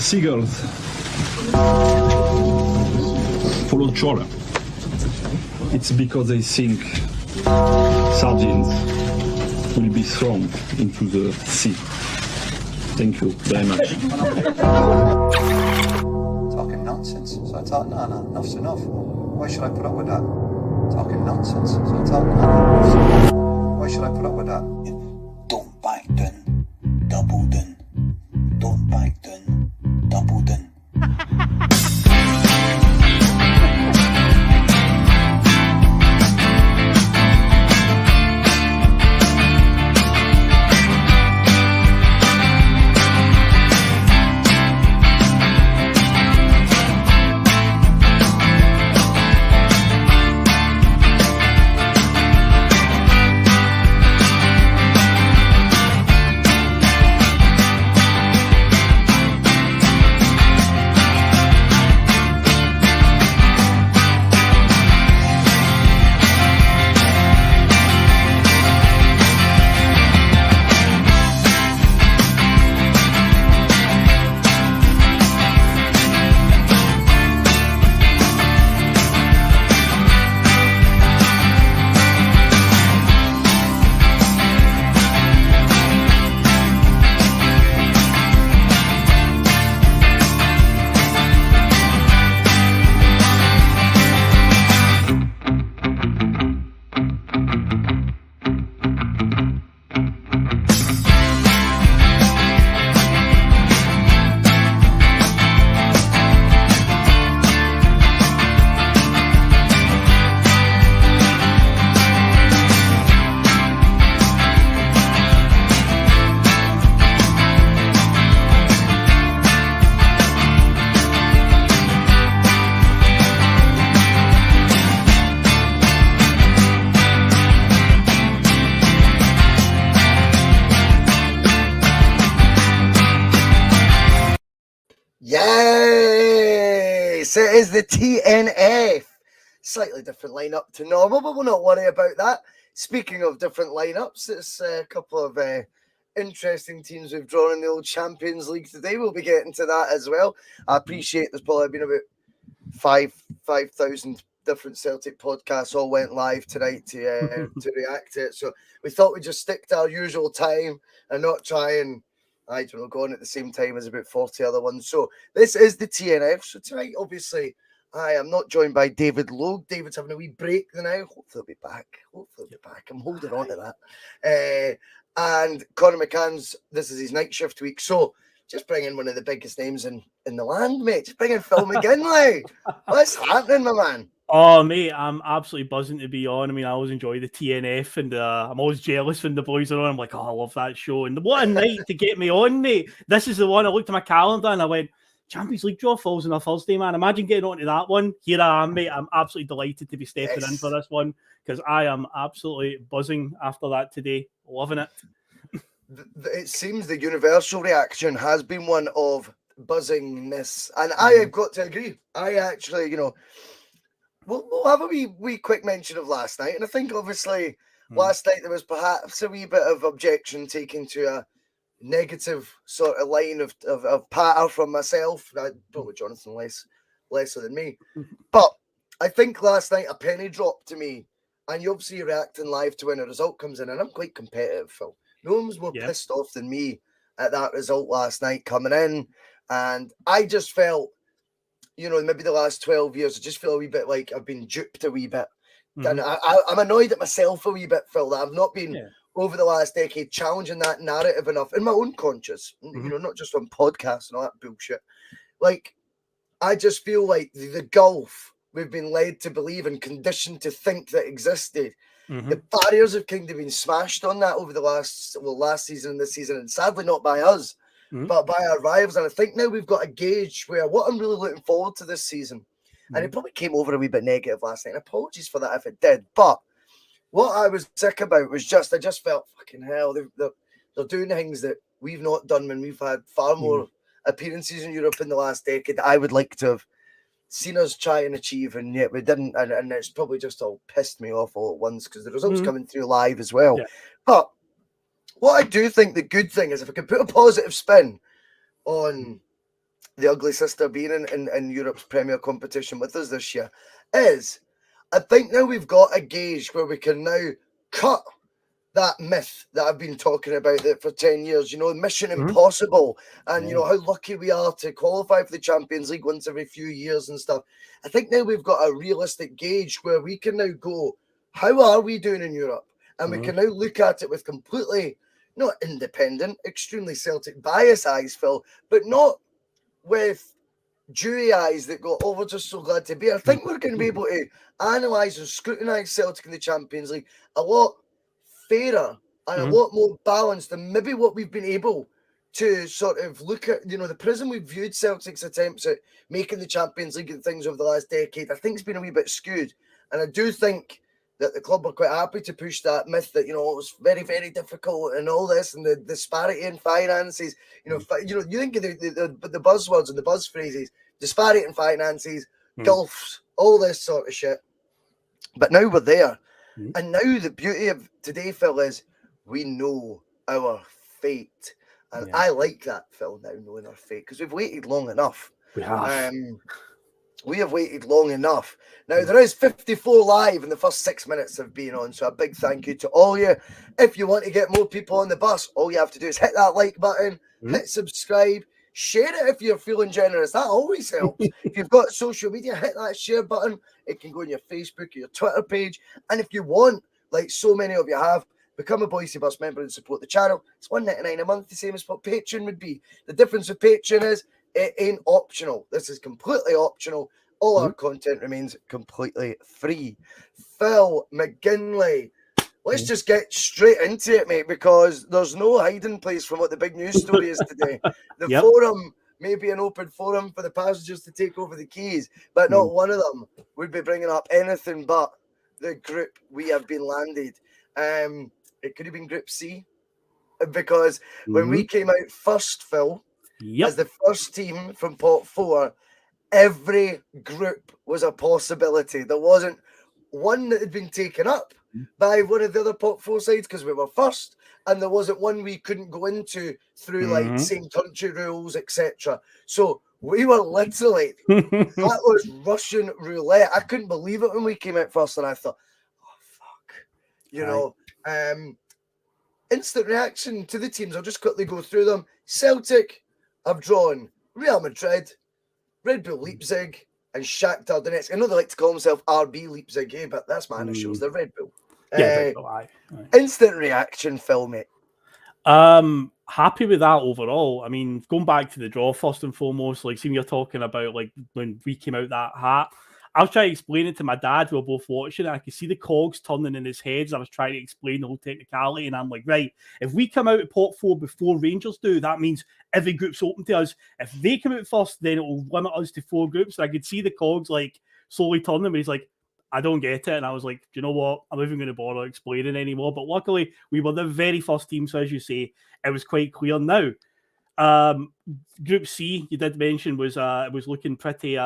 seagulls follow trawler. It's because they think sardines will be thrown into the sea. Thank you very much. Talking nonsense. So I thought, no, enough's enough. Why should I put up with that? Talking nonsense. So I thought, no, enough's enough. Why should I put up with that? Don't back down, double down. Don't back down, double down. Yes, it is the T.N.F. Slightly different lineup to normal, but we'll not worry about that. Speaking of different lineups, it's a couple of interesting teams we've drawn in the old Champions League today. We'll be getting to that as well. I appreciate there's probably been about 5,000 different Celtic podcasts all went live tonight to react to it. So we thought we'd just stick to our usual time and not try and I don't know, go on at the same time as about 40 other ones. So this is the T.N.F. So tonight, obviously, I am not joined by David Logue. David's having a wee break now. Hopefully he'll be back. I'm holding on to that. And Conor McCann's, this is his night shift week. So just bring in one of the biggest names in the land, mate. Just bring in Phil McGinlay. What's happening, my man? Oh, mate, I'm absolutely buzzing to be on. I mean, I always enjoy the T.N.F. and I'm always jealous when the boys are on. I'm like, oh, I love that show. And what a night to get me on, mate. This is the one. I looked at my calendar and I went, Champions League draw falls on a Thursday, man. Imagine getting onto that one. Here I am, mate. I'm absolutely delighted to be stepping in for this one because I am absolutely buzzing after that today. Loving it. It seems the universal reaction has been one of buzzingness. And I have got to agree. I actually, we'll have a wee quick mention of last night. And I think, obviously, last night there was perhaps a wee bit of objection taken to a negative sort of line of patter from myself. Probably Jonathan lesser than me. But I think last night a penny dropped to me. And you obviously reacting live to when a result comes in. And I'm quite competitive, Phil. No one was more pissed off than me at that result last night coming in. And I just felt, maybe the last 12 years, I just feel a wee bit like I've been duped a wee bit. And I'm annoyed at myself a wee bit, Phil, that I've not been over the last decade challenging that narrative enough in my own conscience, not just on podcasts and all that bullshit. Like, I just feel like the gulf we've been led to believe and conditioned to think that existed, the barriers have kind of been smashed on that over the last season and this season, and sadly not by us, but by our rivals. And I think now we've got a gauge where what I'm really looking forward to this season, and it probably came over a wee bit negative last night, and apologies for that if it did, but what I was sick about was I just felt, fucking hell, they're doing things that we've not done when we've had far more appearances in Europe in the last decade that I would like to have seen us try and achieve, and yet we didn't, and it's probably just all pissed me off all at once because the results coming through live as well. But what I do think the good thing is, if I could put a positive spin on the ugly sister being in Europe's Premier competition with us this year, is I think now we've got a gauge where we can now cut that myth that I've been talking about that for 10 years, mission impossible, and how lucky we are to qualify for the Champions League once every few years and stuff. I think now we've got a realistic gauge where we can now go, how are we doing in Europe? And we can now look at it with completely, not independent, extremely Celtic bias eyes, Phil, but not with dewy eyes that go, oh, we're just so glad to be here. I think we're going to be able to analyse and scrutinise Celtic in the Champions League a lot fairer and a lot more balanced than maybe what we've been able to sort of look at, the prism we've viewed Celtic's attempts at making the Champions League and things over the last decade. I think it's been a wee bit skewed. And I do think that the club are quite happy to push that myth that, it was very, very difficult and all this and the disparity in finances. You think of the buzzwords and the buzz phrases, disparity in finances, gulfs, all this sort of shit. But now we're there. And now the beauty of today, Phil, is we know our fate. And I like that, Phil, now knowing our fate, because we've waited long enough. We have. We have waited long enough. Now, there is 54 live, and the first 6 minutes have been on, so a big thank you to all you. If you want to get more people on the bus, all you have to do is hit that like button, hit subscribe, share it if you're feeling generous. That always helps. If you've got social media, hit that share button. It can go on your Facebook or your Twitter page. And if you want, like so many of you have, become a Bhoycie Bus member and support the channel. It's $1.99 a month, the same as what Patreon would be. The difference with Patreon is it ain't optional. This is completely optional. All our content remains completely free. Phil McGinlay, let's just get straight into it, mate, because there's no hiding place from what the big news story is today. The forum may be an open forum for the passengers to take over the keys, but not one of them would be bringing up anything but the group we have been landed. It could have been Group C, because when we came out first, Phil, as the first team from pot 4, every group was a possibility. There wasn't one that had been taken up by one of the other pot 4 sides because we were first, and there wasn't one we couldn't go into through like same country rules, etc. So we were literally that was Russian roulette. I couldn't believe it when we came out first, and I thought, oh fuck, instant reaction to the teams. I'll just quickly go through them. Celtic have drawn Real Madrid, Red Bull Leipzig, and Shakhtar Donetsk. I know they like to call themselves RB Leipzig, but that's my initials. They're Red Bull. Instant reaction, Phil, mate. Happy with that overall. I mean, going back to the draw first and foremost, like seeing you're talking about like when we came out that hat. I was trying to explain it to my dad. We were both watching it. I could see the cogs turning in his head as I was trying to explain the whole technicality. And I'm like, right, if we come out of pot 4 before Rangers do, that means every group's open to us. If they come out first, then it will limit us to 4 groups. And I could see the cogs like slowly turning. But he's like, I don't get it. And I was like, do you know what? I'm not even going to bother explaining anymore. But luckily, we were the very first team. So as you say, it was quite clear now. Group C, you did mention, was it was looking pretty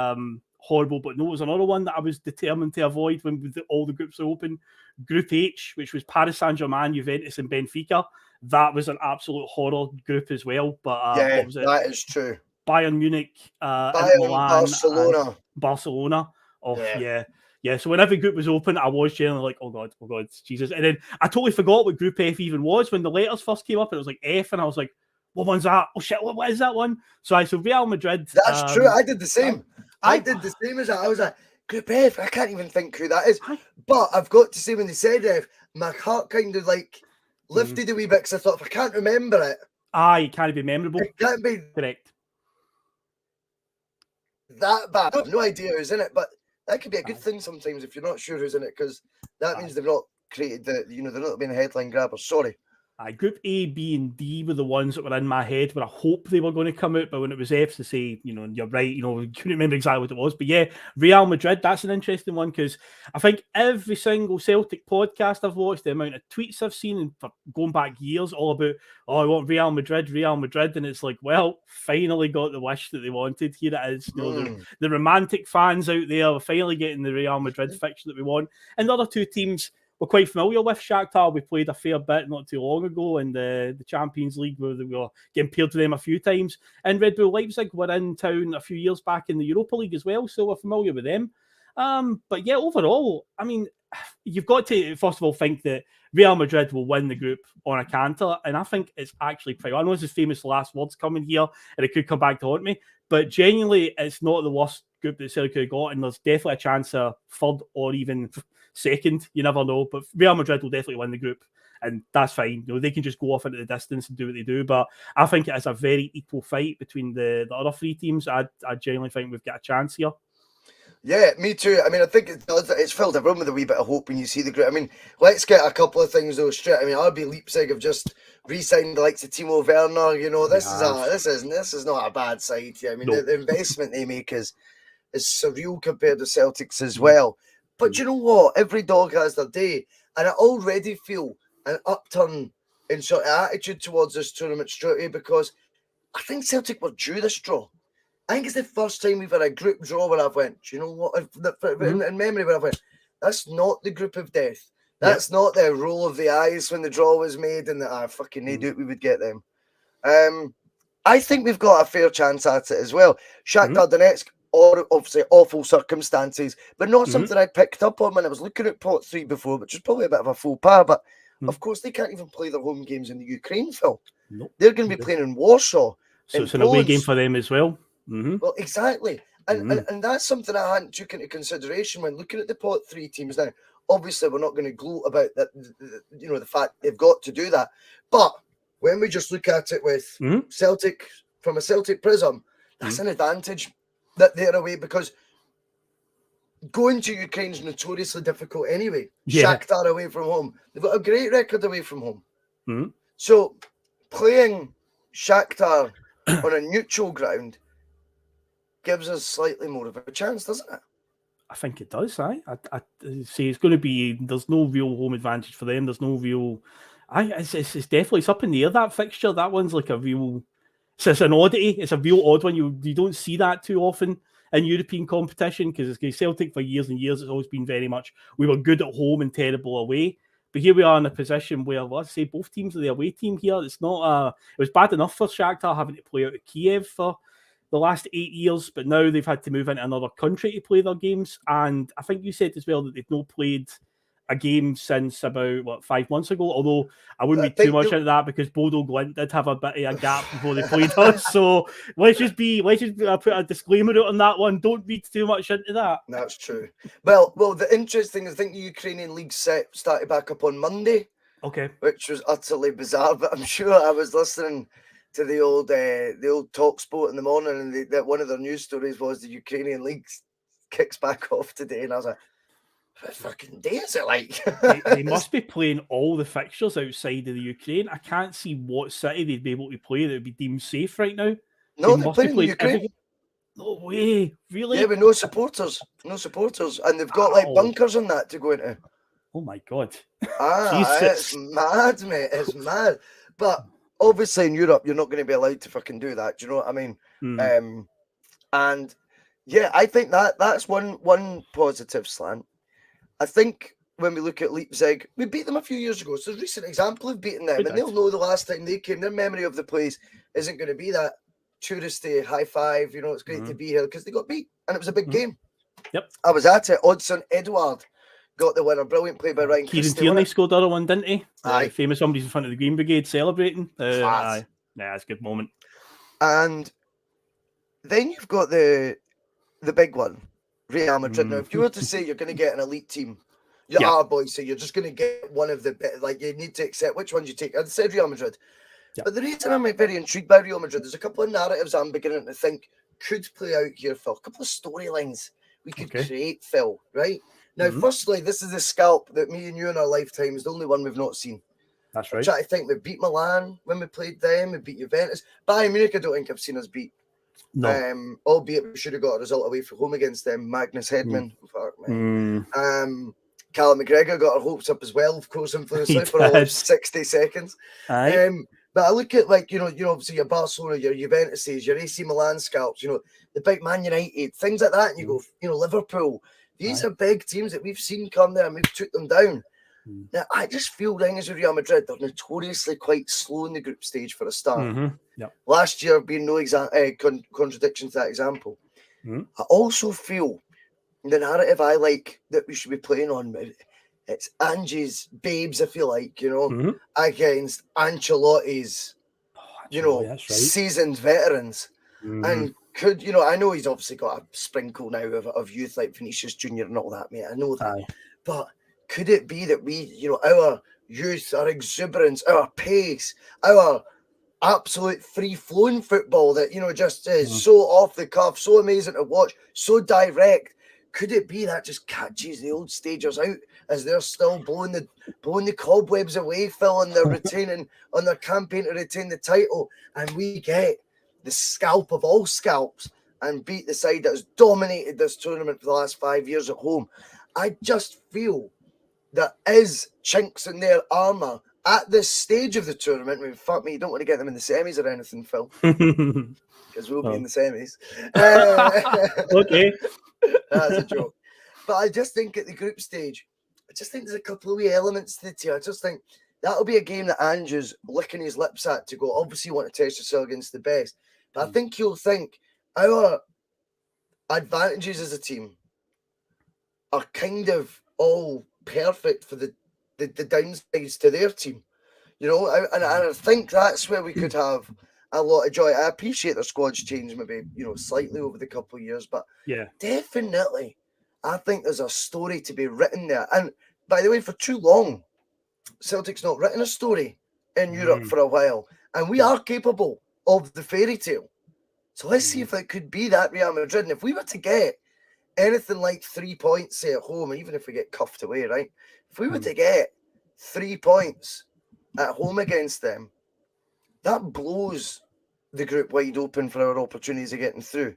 horrible, but no, it was another one that I was determined to avoid when all the groups are open. Group H, which was Paris Saint-Germain, Juventus, and Benfica. That was an absolute horror group as well. But what was it? That is true. Bayern Munich, Bayern, Milan, Barcelona. Oh yeah. So when every group was open, I was generally like, oh god, Jesus. And then I totally forgot what Group F even was when the letters first came up. And it was like F, and I was like, what one's that? Oh shit, what is that one? So Real Madrid. That's true. I did the same. I did the same as that. I was like, Group F, I can't even think who that is. But I've got to say, when they said F, my heart kind of like lifted a wee bit because I thought, if I can't remember it. It can't be memorable. It can't be correct. That bad. I have no idea who's in it, but that could be a good thing sometimes if you're not sure who's in it, because that means they've not created they're not being a headline grabber. Sorry. Group A, B, and D were the ones that were in my head where I hoped they were going to come out, but when it was F to say, you're right, we couldn't remember exactly what it was. But yeah, Real Madrid, that's an interesting one because I think every single Celtic podcast I've watched, the amount of tweets I've seen and for going back years, all about, I want Real Madrid, and it's like, well, finally got the wish that they wanted. Here it is. The romantic fans out there are finally getting the Real Madrid fixture that we want. And the other two teams, we're quite familiar with Shakhtar. We played a fair bit not too long ago in the Champions League, where we were getting paired to them a few times. And Red Bull Leipzig were in town a few years back in the Europa League as well, so we're familiar with them. But yeah, overall, I mean, you've got to, first of all, think that Real Madrid will win the group on a canter, and I think it's actually pretty... I know this is famous last words coming here, and it could come back to haunt me, but genuinely, it's not the worst group that Celtic could have got, and there's definitely a chance of third or even second. You never know, but Real Madrid will definitely win the group, and that's fine. You know, they can just go off into the distance and do what they do, but I think it is a very equal fight between the other three teams. I genuinely think we've got a chance here. Yeah, me too. I mean, I think it's filled everyone with a wee bit of hope when you see the group. I mean, let's get a couple of things though straight. I mean, RB Leipzig have just re-signed the likes of Timo Werner. You know, this is not a bad side here. I mean, the investment they make is surreal compared to Celtics as well. But you know what? Every dog has their day, and I already feel an upturn in sort of attitude towards this tournament straight away, because I think Celtic were due this draw. I think it's the first time we've had a group draw where I've went, do you know what? In memory, where I've went, that's not the group of death. That's not the roll of the eyes when the draw was made and that fucking idiot we would get them. I think we've got a fair chance at it as well. Shakhtar Donetsk, or obviously awful circumstances, but not something I picked up on when I was looking at pot 3 before, which is probably a bit of a faux pas. But of course, they can't even play their home games in the Ukraine, Phil. Nope. They're going to be playing in Warsaw. So it's an away game for them as well. Well, exactly. And that's something I hadn't took into consideration when looking at the pot 3 teams now. Obviously, we're not going to gloat about that, you know, the fact they've got to do that. But when we just look at it with Celtic, from a Celtic prism, that's an advantage that they're away, because going to Ukraine's notoriously difficult anyway. Shakhtar away from home. They've got a great record away from home. So playing Shakhtar on a neutral ground gives us slightly more of a chance, doesn't it? I think it does. I say it's going to be. There's no real home advantage for them. There's no real. It's definitely, it's up in the air, that fixture. That one's like a real. It's an oddity. It's a real odd one. You don't see that too often in European competition, because Celtic for years and years, it's always been very much we were good at home and terrible away. But here we are in a position where, let's say, both teams are the away team here. It's not it was bad enough for Shakhtar having to play out of Kiev for the last 8 years, but now they've had to move into another country to play their games. And I think you said as well that they've not played a game since about 5 months ago, although I wouldn't be too much into that, because Bodo Glimt did have a bit of a gap before they played us. So let's just put a disclaimer out on that one. Don't read too much into that. That's true. Well, the interesting is, I think the Ukrainian league started back up on Monday. Okay. Which was utterly bizarre, but I'm sure I was listening to the old Talk Sport in the morning, and that one of their news stories was the Ukrainian league kicks back off today, and I was like, what fucking day is it like? they must be playing all the fixtures outside of the Ukraine. I can't see what city they'd be able to play that would be deemed safe right now. No, they're playing in Ukraine. No way, really? Yeah, with no supporters, and they've got like bunkers and that to go into. Oh my god! It's mad, mate. It's mad. But obviously in Europe, you're not going to be allowed to fucking do that. Do you know what I mean? And yeah, I think that's one positive slant. I think when we look at Leipzig, we beat them a few years ago. So it's a recent example of beating them, and they'll know the last time they came, their memory of the place isn't going to be that touristy high five. You know, it's great to be here, because they got beat, and it was a big game. Yep, I was at it. Odson Edouard got the winner. Brilliant play by Ryan. Kieran Tierney scored the other one, didn't he? Aye. Famous somebody's in front of the Green Brigade celebrating. Aye. Yeah, it's a good moment. And then you've got the big one, Real Madrid. Now, if you were to say you're going to get an elite team, so you're just going to get one of the, like, you need to accept which ones you take. I'd say Real Madrid. But the reason I'm very intrigued by Real Madrid, there's a couple of narratives I'm beginning to think could play out here, Phil. A couple of storylines we could create, Phil, right? Now, firstly, this is the scalp that me and you in our lifetime is the only one we've not seen. That's right. Which I think we beat Milan when we played them, we beat Juventus. Bayern Munich, I don't think I've seen us beat. No. Albeit we should have got a result away from home against them. Magnus Hedman. Callum McGregor got our hopes up as well, of course, infamously for all of 60 seconds. But I look at, like, you know, obviously your Barcelona, your Juventuses, your AC Milan scalps, you know, the big Man United, things like that, and you go, you know, Liverpool. These are big teams that we've seen come there and we've took them down. Now, I just feel things with Real Madrid, they're notoriously quite slow in the group stage for a start. Yep. Last year being no contradiction to that example. I also feel the narrative I like that we should be playing on, it's Ange's babes, if you like, against Ancelotti's, That's right. seasoned veterans. And could, I know he's obviously got a sprinkle now of youth like Vinicius Jr. and all that, mate. I know that. But could it be that we, our youth, our exuberance, our pace, our absolute free-flowing football that, just is so off the cuff, so amazing to watch, so direct, could it be that just catches the old stagers out as they're still blowing the cobwebs away, Phil, and they're retaining on their campaign to retain the title, and we get the scalp of all scalps and beat the side that has dominated this tournament for the last 5 years at home? I just feel there is chinks in their armour at this stage of the tournament. I mean, fuck me, you don't want to get them in the semis or anything, Phil, because we'll be in the semis. Okay. That's a joke. But I just think at the group stage, I just think there's a couple of wee elements to it. I just think that'll be a game that Ange's licking his lips at to go, obviously you want to test yourself against the best. But I think you'll think our advantages as a team are kind of all perfect for the downsides to their team. And I think that's where we could have a lot of joy. I appreciate their squad's changed maybe, slightly over the couple of years, but definitely I think there's a story to be written there. And by the way, for too long, Celtic's not written a story in Europe for a while, and we are capable of the fairy tale. So let's see if it could be that Real Madrid. And if we were to get anything like 3 points, say at home, and even if we get cuffed away, right? If we were to get 3 points at home against them, that blows the group wide open for our opportunities of getting through.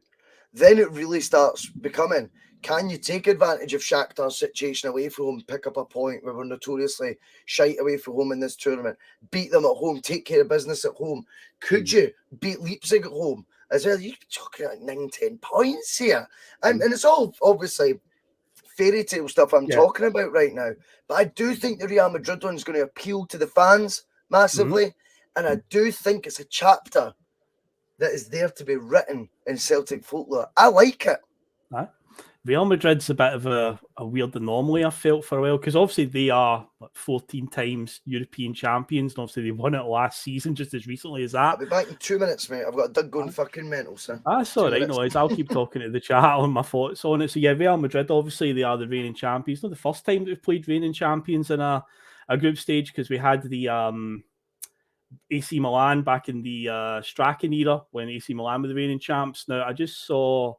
Then it really starts becoming, can you take advantage of Shakhtar's situation away from home, pick up a point where we're notoriously shite away from home in this tournament, beat them at home, take care of business at home? Could you beat Leipzig at home as well? You could be talking about 9-10 points here. And it's all obviously fairy tale stuff I'm talking about right now. But I do think the Real Madrid one is going to appeal to the fans massively. And I do think it's a chapter that is there to be written in Celtic folklore. I like it. Real Madrid's a bit of a weird anomaly, I felt, for a while, because obviously they are 14 times European champions, and obviously they won it last season just as recently as that. I'll be back in 2 minutes, mate. I've got a Doug going fucking mental, sir. That's all right, no worries. I'll keep talking to the chat on my thoughts on it. So yeah, Real Madrid, obviously they are the reigning champions. Not the first time that we've played reigning champions in a group stage, because we had the AC Milan back in the Strachan era when AC Milan were the reigning champs. Now, I just saw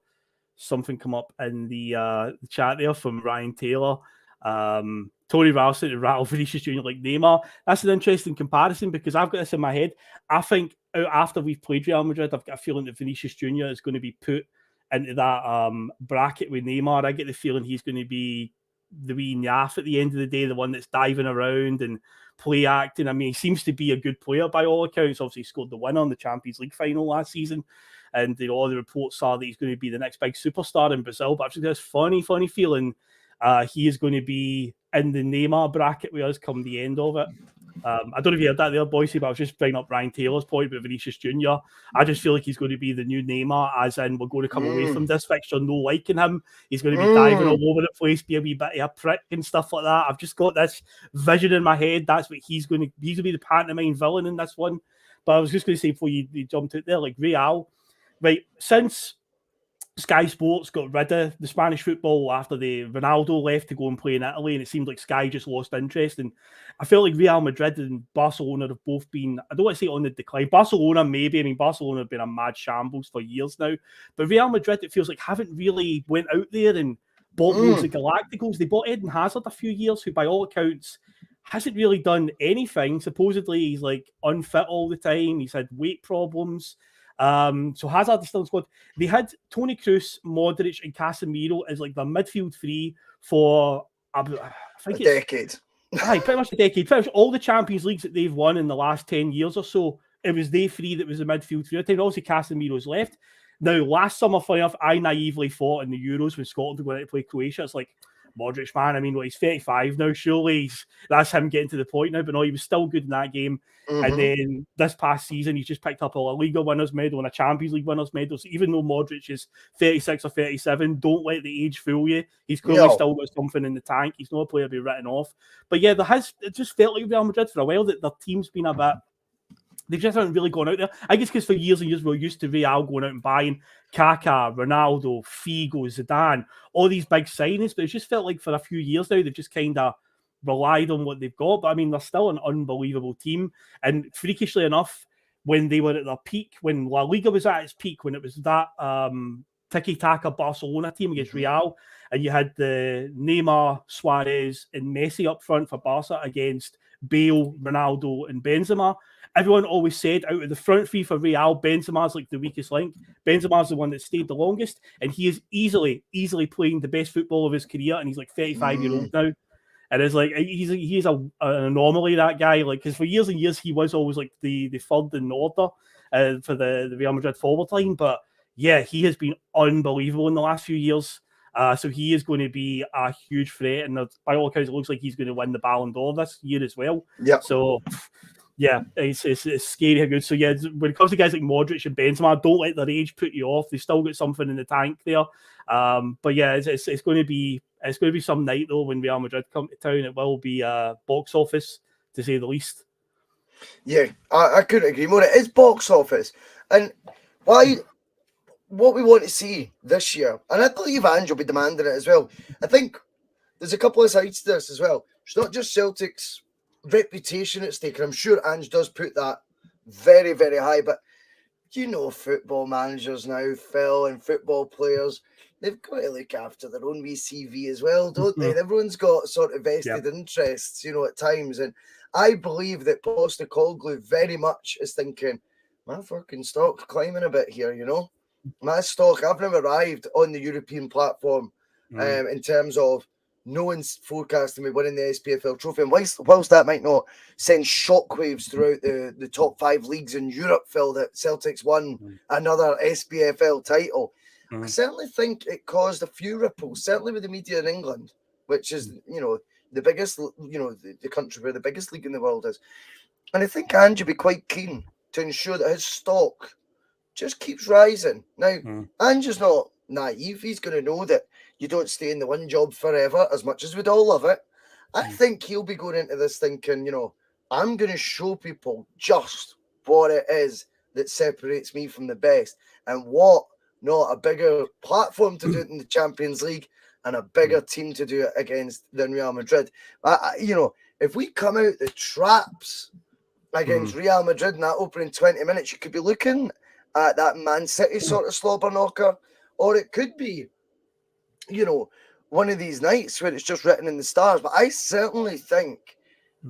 something come up in the chat there from Ryan Taylor. Tony Ralston to rattle Vinicius Jr. like Neymar. That's an interesting comparison, because I've got this in my head. I think after we've played Real Madrid, I've got a feeling that Vinicius Jr. is going to be put into that bracket with Neymar. I get the feeling he's going to be the wee naff at the end of the day, the one that's diving around and play acting. I mean, he seems to be a good player by all accounts. Obviously, he scored the win on the Champions League final last season. And all the reports are that he's going to be the next big superstar in Brazil. But I've just got this funny feeling he is going to be in the Neymar bracket with us come the end of it. I don't know if you heard that there, Bhoycie, but I was just bringing up Ryan Taylor's point about Vinicius Jr. I just feel like he's going to be the new Neymar, as in we're going to come away from this fixture no liking him. He's going to be diving all over the place, be a wee bit of a prick and stuff like that. I've just got this vision in my head. That's what he's going to be the pantomime villain in this one. But I was just going to say before you jumped out there, like Real, right, since Sky Sports got rid of the Spanish football after the Ronaldo left to go and play in Italy, and it seemed like Sky just lost interest. And I felt like Real Madrid and Barcelona have both been, I don't want to say on the decline. Barcelona, maybe. I mean, Barcelona have been a mad shambles for years now. But Real Madrid, it feels like, haven't really went out there and bought loads of Galacticos. They bought Eden Hazard a few years, who by all accounts hasn't really done anything. Supposedly he's like unfit all the time. He's had weight problems. So Hazard is still in squad. They had Toni Kroos, Modric, and Casemiro as like the midfield three for I think a decade. Aye, pretty much a decade. Pretty much all the Champions Leagues that they've won in the last 10 years or so, it was they three that was the midfield three. Obviously, Casemiro's left. Now, last summer, funny enough, I naively thought in the Euros when Scotland were going to play Croatia, it's like, Modric, man. I mean, he's 35 now. Surely that's him getting to the point now. But no, he was still good in that game. And then this past season, he's just picked up a La Liga winners medal and a Champions League winners medal. So even though Modric is 36 or 37, don't let the age fool you. He's clearly still got something in the tank. He's not a player to be written off. But yeah, it just felt like Real Madrid for a while that their team's been a bit. They just haven't really gone out there. I guess because for years and years we're used to Real going out and buying Kaká, Ronaldo, Figo, Zidane, all these big signings. But it just felt like for a few years now they've just kind of relied on what they've got. But I mean, they're still an unbelievable team. And freakishly enough, when they were at their peak, when La Liga was at its peak, when it was that tiki-taka Barcelona team against Real, and you had the Neymar, Suarez, and Messi up front for Barca against Bale, Ronaldo, and Benzema. Everyone always said out of the front three for Real, Benzema's like the weakest link. Benzema's the one that stayed the longest, and he is easily playing the best football of his career, and he's like 35-year-old now. And it's like he's an anomaly, that guy. Like, because for years and years he was always like the third in order for the Real Madrid forward line. But yeah, he has been unbelievable in the last few years. So he is going to be a huge threat, and by all accounts, it looks like he's going to win the Ballon d'Or this year as well. Yeah. So yeah, it's scary how good. So yeah, when it comes to guys like Modric and Benzema, don't let their age put you off. They've still got something in the tank there. But yeah, it's going to be some night though when Real Madrid come to town. It will be box office to say the least. Yeah, I couldn't agree more. It is box office, and what we want to see this year, and I believe Ange will be demanding it as well. I think there's a couple of sides to this as well. It's not just Celtic's reputation at stake, and I'm sure Ange does put that very, very high, but football managers now, Phil, and football players, they've got to look after their own CV as well, don't they? And everyone's got sort of vested interests, at times, and I believe that Postecoglou very much is thinking, my fucking stock's climbing a bit here, my stock, I've never arrived on the European platform in terms of no one's forecasting me winning the SPFL trophy. And whilst that might not send shockwaves throughout the top 5 leagues in Europe, Phil, that Celtic's won another SPFL title, I certainly think it caused a few ripples, certainly with the media in England, which is, the biggest, the country where the biggest league in the world is. And I think Ange would be quite keen to ensure that his stock just keeps rising. Now, Ange is not naive. He's going to know that you don't stay in the one job forever, as much as we'd all love it. I think he'll be going into this thinking, I'm going to show people just what it is that separates me from the best, and what not a bigger platform to do it in the Champions League and a bigger team to do it against than Real Madrid. If we come out the traps against Real Madrid in that opening 20 minutes, you could be looking at that Man City sort of slobber knocker, or it could be, one of these nights where it's just written in the stars. But I certainly think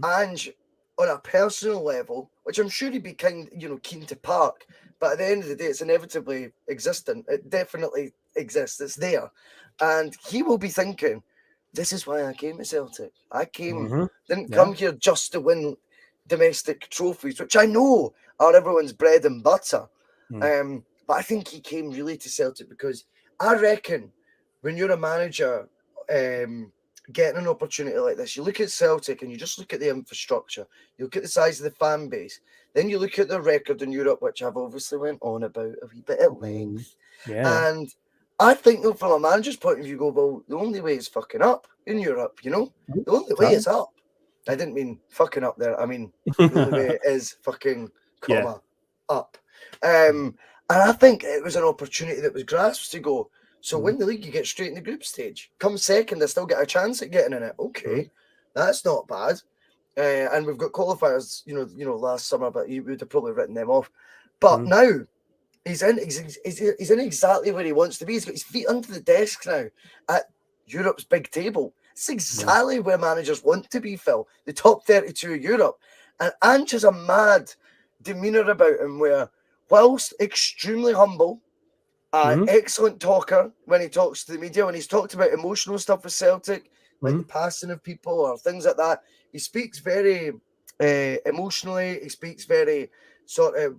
Ange, on a personal level, which I'm sure he'd be keen to park, but at the end of the day, it's inevitably existent. It definitely exists. It's there. And he will be thinking, this is why I came to Celtic. I didn't come here just to win domestic trophies, which I know are everyone's bread and butter. But I think he came really to Celtic because I reckon when you're a manager getting an opportunity like this, you look at Celtic and you just look at the infrastructure, you look at the size of the fan base, then you look at their record in Europe, which I've obviously went on about a wee bit at length. And I think, though, from a manager's point of view, well, the only way is fucking up in Europe, The only way is up. I didn't mean fucking up there. I mean, the only way is fucking, up. And I think it was an opportunity that was grasped to go, so win the league, you get straight in the group stage. Come second, they still get a chance at getting in it. Okay, that's not bad. And we've got qualifiers, last summer, but you would have probably written them off. But now he's in exactly where he wants to be. He's got his feet under the desk now at Europe's big table. It's exactly where managers want to be, Phil. The top 32 of Europe. And Ange has a mad demeanour about him where, whilst extremely humble, excellent talker when he talks to the media, when he's talked about emotional stuff with Celtic, like the passing of people or things like that, he speaks very emotionally. He speaks very sort of,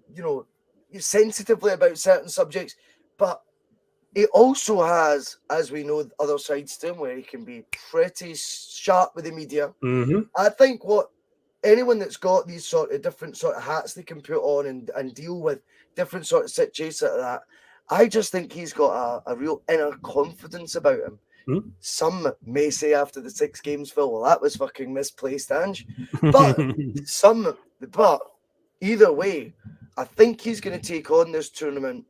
sensitively about certain subjects. But he also has, as we know, other sides to him where he can be pretty sharp with the media. Mm-hmm. I think what anyone that's got these sort of different sort of hats they can put on and deal with different sort of situations like that, I just think he's got a real inner confidence about him. Mm-hmm. Some may say after the 6 games, Phil, well, that was fucking misplaced, Ange. But but either way, I think he's going to take on this tournament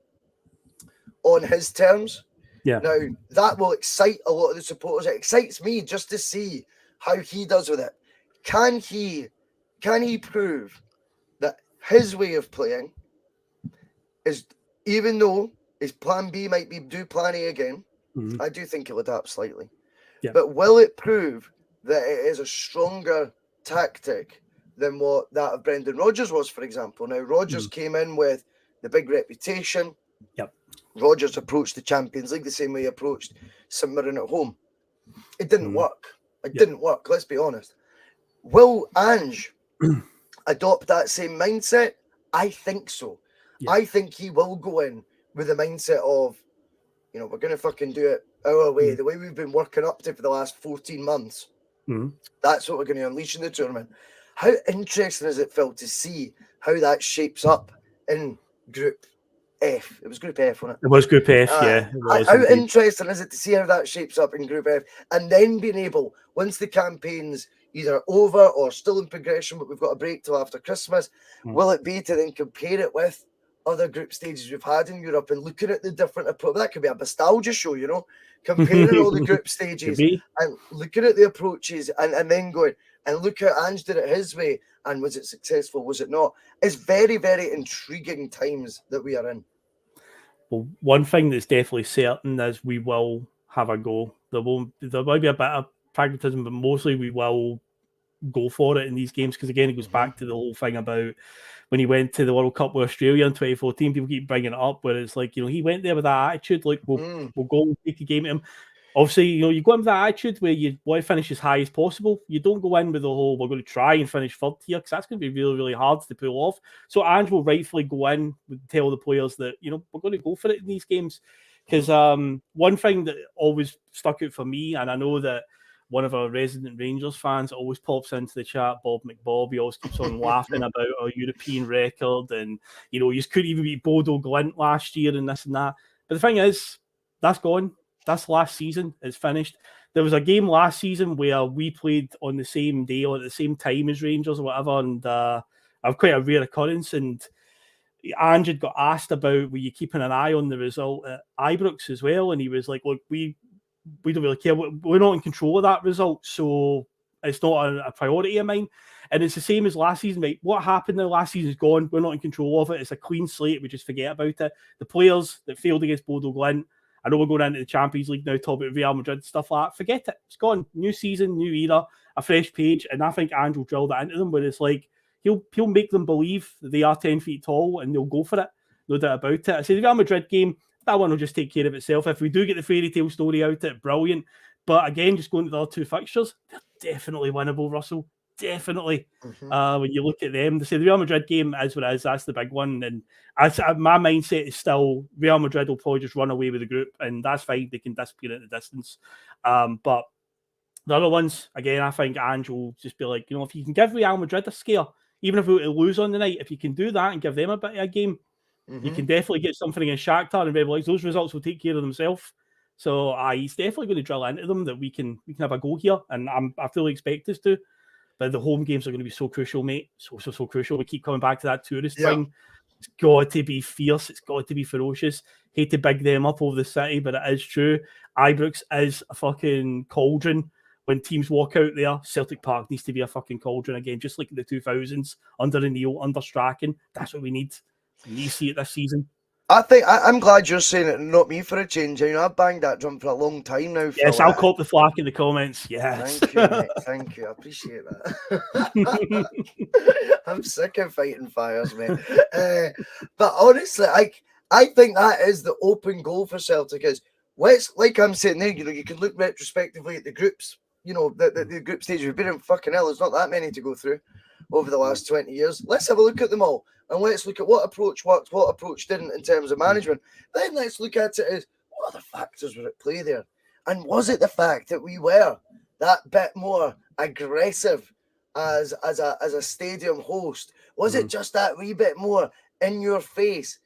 on his terms. Yeah. Now, that will excite a lot of the supporters. It excites me just to see how he does with it. Can he prove that his way of playing is, even though his plan B might be do plan A again, Mm-hmm. I do think he'll adapt slightly. Yeah. But will it prove that it is a stronger tactic than what that of Brendan Rodgers was, for example? Now, Rodgers came in with the big reputation. Yep. Rodgers approached the Champions League the same way he approached St Mirren at home. It didn't work. It didn't work, let's be honest. Will Ange adopt that same mindset? I think so. Yeah. I think he will go in with the mindset of, you know, we're going to fucking do it our way, the way we've been working up to for the last 14 months. That's what we're going to unleash in the tournament. How interesting is it, Phil, to see how that shapes up in Group F? It was Group F, wasn't it? It was Group F, yeah. How interesting is it to see how that shapes up in Group F, and then being able, once the campaign's either over or still in progression, but we've got a break till after Christmas, will it be to then compare it with other group stages we've had in Europe and looking at the different approach? That could be a nostalgia show, you know, comparing all the group stages and looking at the approaches and then going and look how Ange did it his way, and was it successful, was it not? It's very, very intriguing times that we are in. Well, one thing that's definitely certain is we will have a go. There might be a bit of pragmatism, but mostly we will go for it in these games, because again, it goes back to the whole thing about when he went to the World Cup with Australia in 2014. People keep bringing it up, where it's like, you know, he went there with that attitude, like we'll go and take a game at him. Obviously, you know, you go in with that attitude where you want to finish as high as possible. You don't go in with the whole, we're going to try and finish third here, because that's going to be really, really hard to pull off. So Ange will rightfully go in and tell the players that, you know, we're going to go for it in these games. Because one thing that always stuck out for me, and I know that one of our resident Rangers fans always pops into the chat, Bob McBob, he always keeps on laughing about our European record, and, you know, you couldn't even beat Bodo Glint last year and this and that. But the thing is, that's gone. That's last season. It's finished. There was a game last season where we played on the same day or at the same time as Rangers or whatever, and I've quite a rare occurrence. And Ange had got asked about, were you keeping an eye on the result at Ibrox as well? And he was like, look, we don't really care. We're not in control of that result, so it's not a priority of mine. And it's the same as last season, mate. What happened now? Last season's gone. We're not in control of it. It's a clean slate. We just forget about it. The players that failed against Bodo Glint, I know we're going into the Champions League now, talking about Real Madrid, stuff like that. Forget it. It's gone. New season, new era, a fresh page. And I think Ange will drill that into them, where it's like, he'll make them believe that they are 10 feet tall and they'll go for it. No doubt about it. I say the Real Madrid game, that one will just take care of itself. If we do get the fairy tale story out, it brilliant. But again, just going to the other two fixtures, they're definitely winnable, Russell. Definitely. When you look at them, they say the Real Madrid game is what it is. That's the big one. And my mindset is still Real Madrid will probably just run away with the group, and that's fine. They can disappear at the distance. But the other ones, again, I think Ange will just be like, you know, if you can give Real Madrid a scare, even if we lose on the night, if you can do that and give them a bit of a game, you can definitely get something against Shakhtar and Red Bull. Those results will take care of themselves. So he's definitely going to drill into them that we can have a go here, and I fully expect us to. But the home games are going to be so crucial, mate. So crucial. We keep coming back to that tourist thing. It's got to be fierce. It's got to be ferocious. Hate to big them up over the city, but it is true. Ibrox is a fucking cauldron. When teams walk out there, Celtic Park needs to be a fucking cauldron again, just like in the 2000s, under O'Neill, under Strachan. That's what we need. We need to see it this season. I think I'm glad you're saying it, and not me for a change. You know, I've banged that drum for a long time now. Yes, I'll cop the flack in the comments. Yes. Thank you, mate. Thank you. I appreciate that. I'm sick of fighting fires, mate. But honestly, I think that is the open goal for Celtic. Is like I'm saying there, you know, you can look retrospectively at the groups. You know, the group stage we've been in. Fucking hell, there's not that many to go through over the last 20 years. Let's have a look at them all. And let's look at what approach worked, what approach didn't in terms of management. Then let's look at it as, what other factors were at play there? And was it the fact that we were that bit more aggressive as a stadium host? Was it just that wee bit more in your face?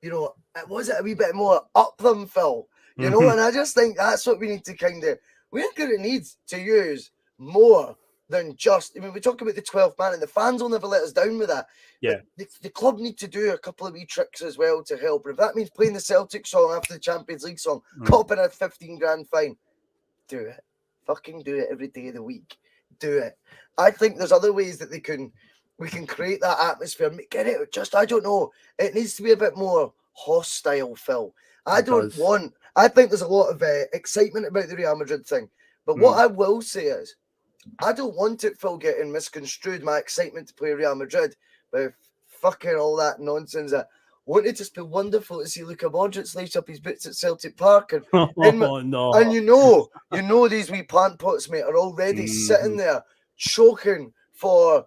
You know, was it a wee bit more up them, Phil? You know, and I just think that's what we need to we're going to need to use more than just, I mean, we talk about the 12th man and the fans will never let us down with that. Yeah. The club need to do a couple of wee tricks as well to help. And if that means playing the Celtic song after the Champions League song, copping a 15 grand fine, do it. Fucking do it every day of the week. Do it. I think there's other ways that we can create that atmosphere. Get it? I don't know. It needs to be a bit more hostile, Phil. I think there's a lot of excitement about the Real Madrid thing. But what I will say is, I don't want it, Phil, getting misconstrued, my excitement to play Real Madrid, with fucking all that nonsense. Wouldn't it just be wonderful to see Luka Modric lace up his boots at Celtic Park? And, and you know these wee plant pots, mate, are already sitting there choking for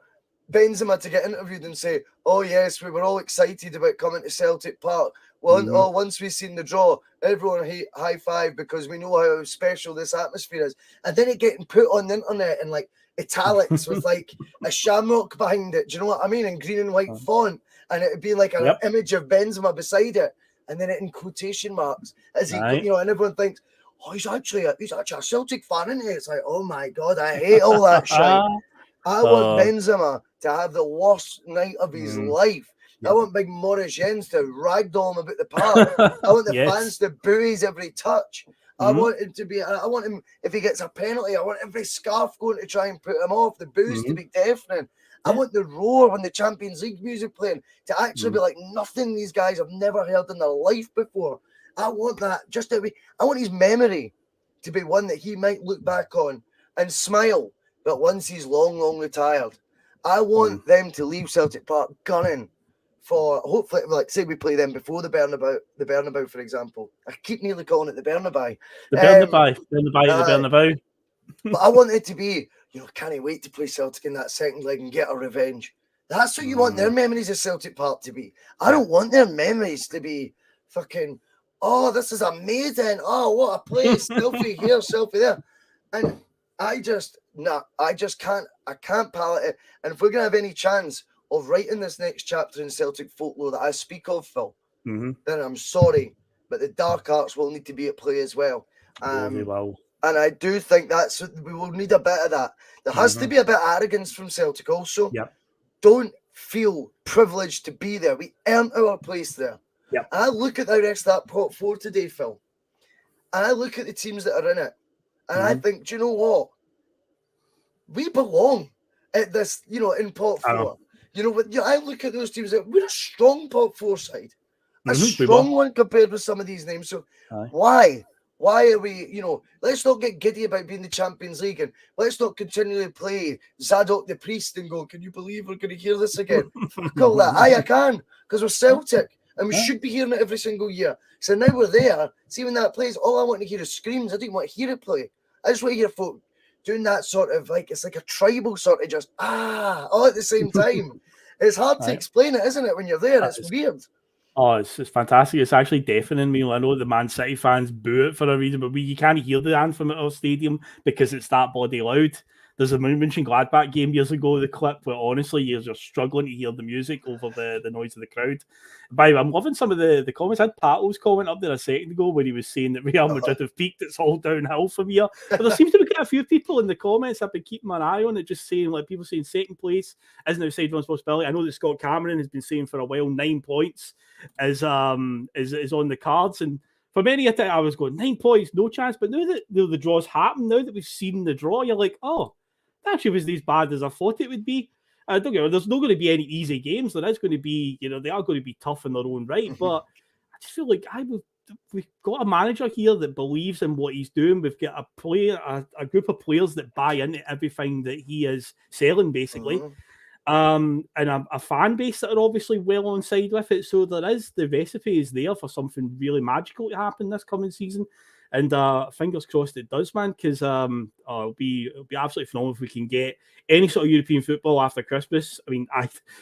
Benzema to get interviewed and say, oh yes, we were all excited about coming to Celtic Park. Well, once we've seen the draw, everyone high five because we know how special this atmosphere is. And then it getting put on the internet in like italics with like a shamrock behind it. Do you know what I mean? In green and white font. And it would be like an image of Benzema beside it. And then it in quotation marks. As he, you know, and everyone thinks, oh, he's actually a Celtic fan, isn't he? It's like, oh my God, I hate all that shit. I want Benzema to have the worst night of his life. I want big Morris Jens to ragdoll him about the park. I want the fans to boo his every touch. I want him, if he gets a penalty, I want every scarf going to try and put him off, the boos to be deafening. I want the roar when the Champions League music playing to actually be like nothing these guys have never heard in their life before. I want that I want his memory to be one that he might look back on and smile, but once he's long retired, I want them to leave Celtic Park gunning for, hopefully, like say we play them before the Bernabeu, for example. I keep nearly calling it the Bernabeu. The Bernabeu. But I want it to be, you know, can't wait to play Celtic in that second leg and get a revenge. That's what you want their memories of Celtic Park to be. I don't want their memories to be fucking, oh, this is amazing. Oh, what a place. Selfie here, selfie there. And I can't palate it. And if we're going to have any chance of writing this next chapter in Celtic folklore that I speak of, Phil, then I'm sorry, but the dark arts will need to be at play as well. And I do think we will need a bit of that. There has to be a bit of arrogance from Celtic also. Don't feel privileged to be there. We earned our place there. And I look at the rest of that pot four today, Phil, and I look at the teams that are in it, and I think, do you know what? We belong at this, you know, in pot four. I look at those teams, we're a strong pot four side. A strong one compared with some of these names. So why are we, you know, let's not get giddy about being the Champions League, and let's not continually play Zadok the Priest and go, can you believe we're going to hear this again? Fuck all that. I can, because we're Celtic, and we should be hearing it every single year. So now we're there. See, when that plays, all I want to hear is screams. I don't want to hear it play. I just want to hear folk doing that sort of, like, it's like a tribal sort of just, all at the same time. It's hard to explain it, isn't it, when you're there? It's weird. Oh, it's fantastic. It's actually deafening me. I know the Man City fans boo it for a reason, but you can't hear the anthem at our stadium because it's that bloody loud. There's a Mönchengladbach game years ago, the clip where honestly you're just struggling to hear the music over the noise of the crowd. By the way, I'm loving some of the comments. I had Pato's comment up there a second ago where he was saying that Real Madrid have peaked. It's all downhill from here. But there seems to be quite a few people in the comments I've been keeping my eye on it, just saying, like, people saying second place isn't outside one's possibility. I know that Scott Cameron has been saying for a while 9 points is on the cards, and for many a time I was going 9 points, no chance. But now that the draws happen, now that we've seen the draw, you're like, oh, that actually was as bad as I thought it would be. Don't get me wrong, there's not going to be any easy games. There is going to be, you know, they are going to be tough in their own right. But I just feel like we've got a manager here that believes in what he's doing. We've got a group of players that buy into everything that he is selling, basically. And a fan base that are obviously well on side with it. So the recipe is there for something really magical to happen this coming season. And fingers crossed it does, man, because it'll be absolutely phenomenal if we can get any sort of European football after Christmas. I mean,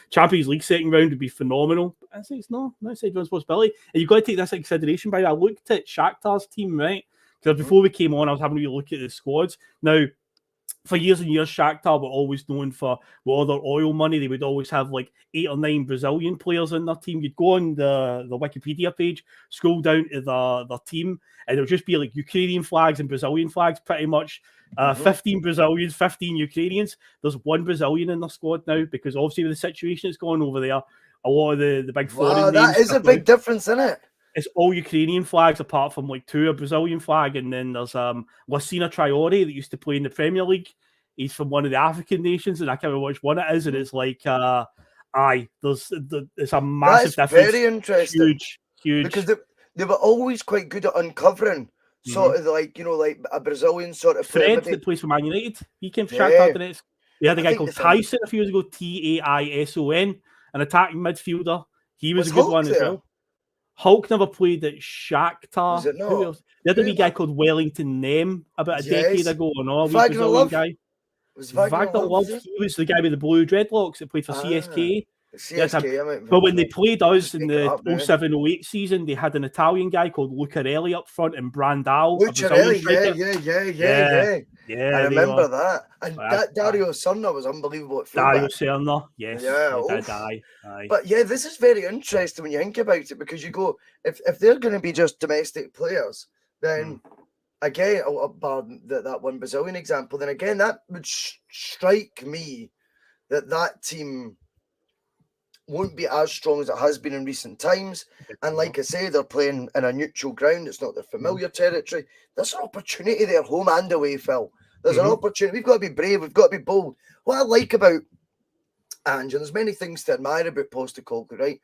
Champions League second round would be phenomenal. I say it's not outside one's possibility. And you've got to take this into consideration. By the way, I looked at Shakhtar's team, right? Because before we came on, I was having a look at the squads. Now, for years and years, Shakhtar were always known for, with all their oil money, they would always have like 8 or 9 Brazilian players in their team. You'd go on the Wikipedia page, scroll down to the team, and it'll just be like Ukrainian flags and Brazilian flags, pretty much. 15 Brazilians, 15 Ukrainians. There's 1 Brazilian in their squad now, because obviously with the situation that's going over there, a lot of the big foreign names. That is a big difference, isn't it? It's all Ukrainian flags apart from like 2 a Brazilian flag, and then there's Lassina Traore that used to play in the Premier League. He's from one of the African nations, and I can't remember which one it is. And it's like, it's a massive difference. Very interesting, huge. Because they were always quite good at uncovering sort of like a Brazilian sort of Fred player. that plays for Man United. He came from Shakhtar Donetsk. They had a guy called Tyson a few years ago, Taison, an attacking midfielder. He was a good one as well. Hulk never played at Shakhtar. Was it not? Who else? They had a wee guy called Wellington Nem about a decade ago. A Wagner guy. Was Wagner Love? He was the guy with the blue dreadlocks that played for CSK. But when they played us in the 07-08 season, they had an Italian guy called Lucarelli up front and Brandao. Lucarelli, yeah. I remember that. And that Dario Serna was unbelievable at fullback. Dario Serna, yes. But yeah, this is very interesting when you think about it, because you go, if they're going to be just domestic players, then again, pardon that one Brazilian example, then again, that would strike me that team won't be as strong as it has been in recent times. And like I say, they're playing in a neutral ground. It's not their familiar territory. There's an opportunity there, home and away, Phil. There's an opportunity. We've got to be brave. We've got to be bold. What I like about Ange, and there's many things to admire about Postecoglou, right?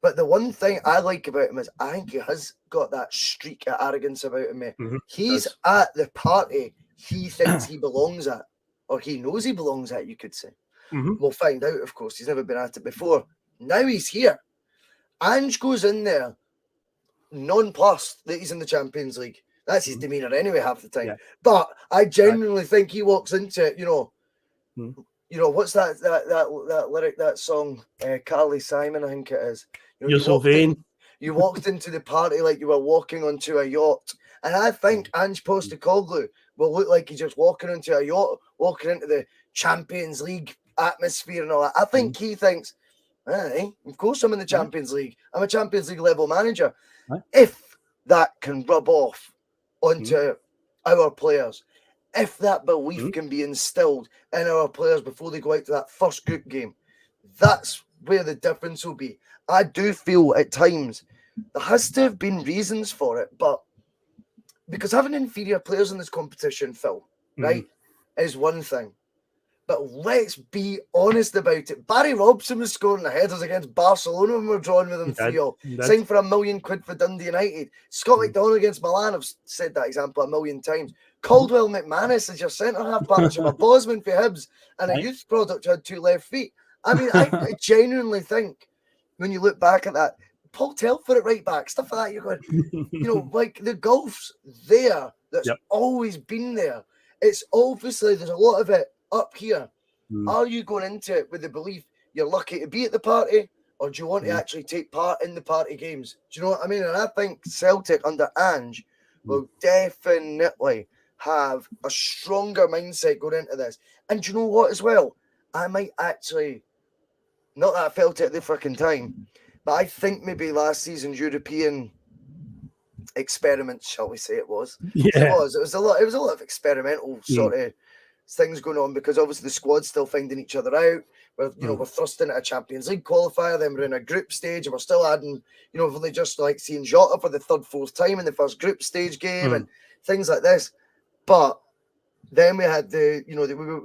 But the one thing I like about him is I think he has got that streak of arrogance about him. He's at the party he thinks he belongs at, or he knows he belongs at, you could say. We'll find out, of course. He's never been at it before. Now he's here. Ange goes in there nonplussed that he's in the Champions League. That's his demeanour anyway, half the time. But I genuinely think he walks into it, what's that lyric, that song, Carly Simon, I think it is. You're so vain. You walked into the party like you were walking onto a yacht. And I think Ange Postecoglou will look like he's just walking into a yacht, walking into the Champions League atmosphere and all that. I think he thinks, of course I'm in the Champions League. I'm a Champions League level manager. If that can rub off onto our players, if that belief can be instilled in our players before they go out to that first group game, that's where the difference will be. I do feel at times there has to have been reasons for it, but because having inferior players in this competition, Phil, right, is one thing. But let's be honest about it. Barry Robson was scoring the headers against Barcelona when we were drawing with them 3-0. Signed for £1 million for Dundee United. Scott McDonald against Milan, I've said that example 1 million times. Caldwell McManus is your centre-half partnership. A Bosman for Hibs and a youth product who had 2 left feet. I mean, I genuinely think when you look back at that, Paul Telford at right back, stuff like that, you're going, like the gulf's there. That's always been there. It's obviously, there's a lot of it up here. Are you going into it with the belief you're lucky to be at the party, or do you want to actually take part in the party games? Do you know what I mean? And I think Celtic under Ange will definitely have a stronger mindset going into this. And do you know what as well? I might actually, not that I felt it at the freaking time, but I think maybe last season's European experiment, shall we say, it was. It was a lot of experimental sort of things going on, because obviously the squad's still finding each other out. We're thrusting at a Champions League qualifier, then we're in a group stage, and we're still adding, we've only just like seeing Jota for the 3rd, 4th time in the first group stage game and things like this. But then we had we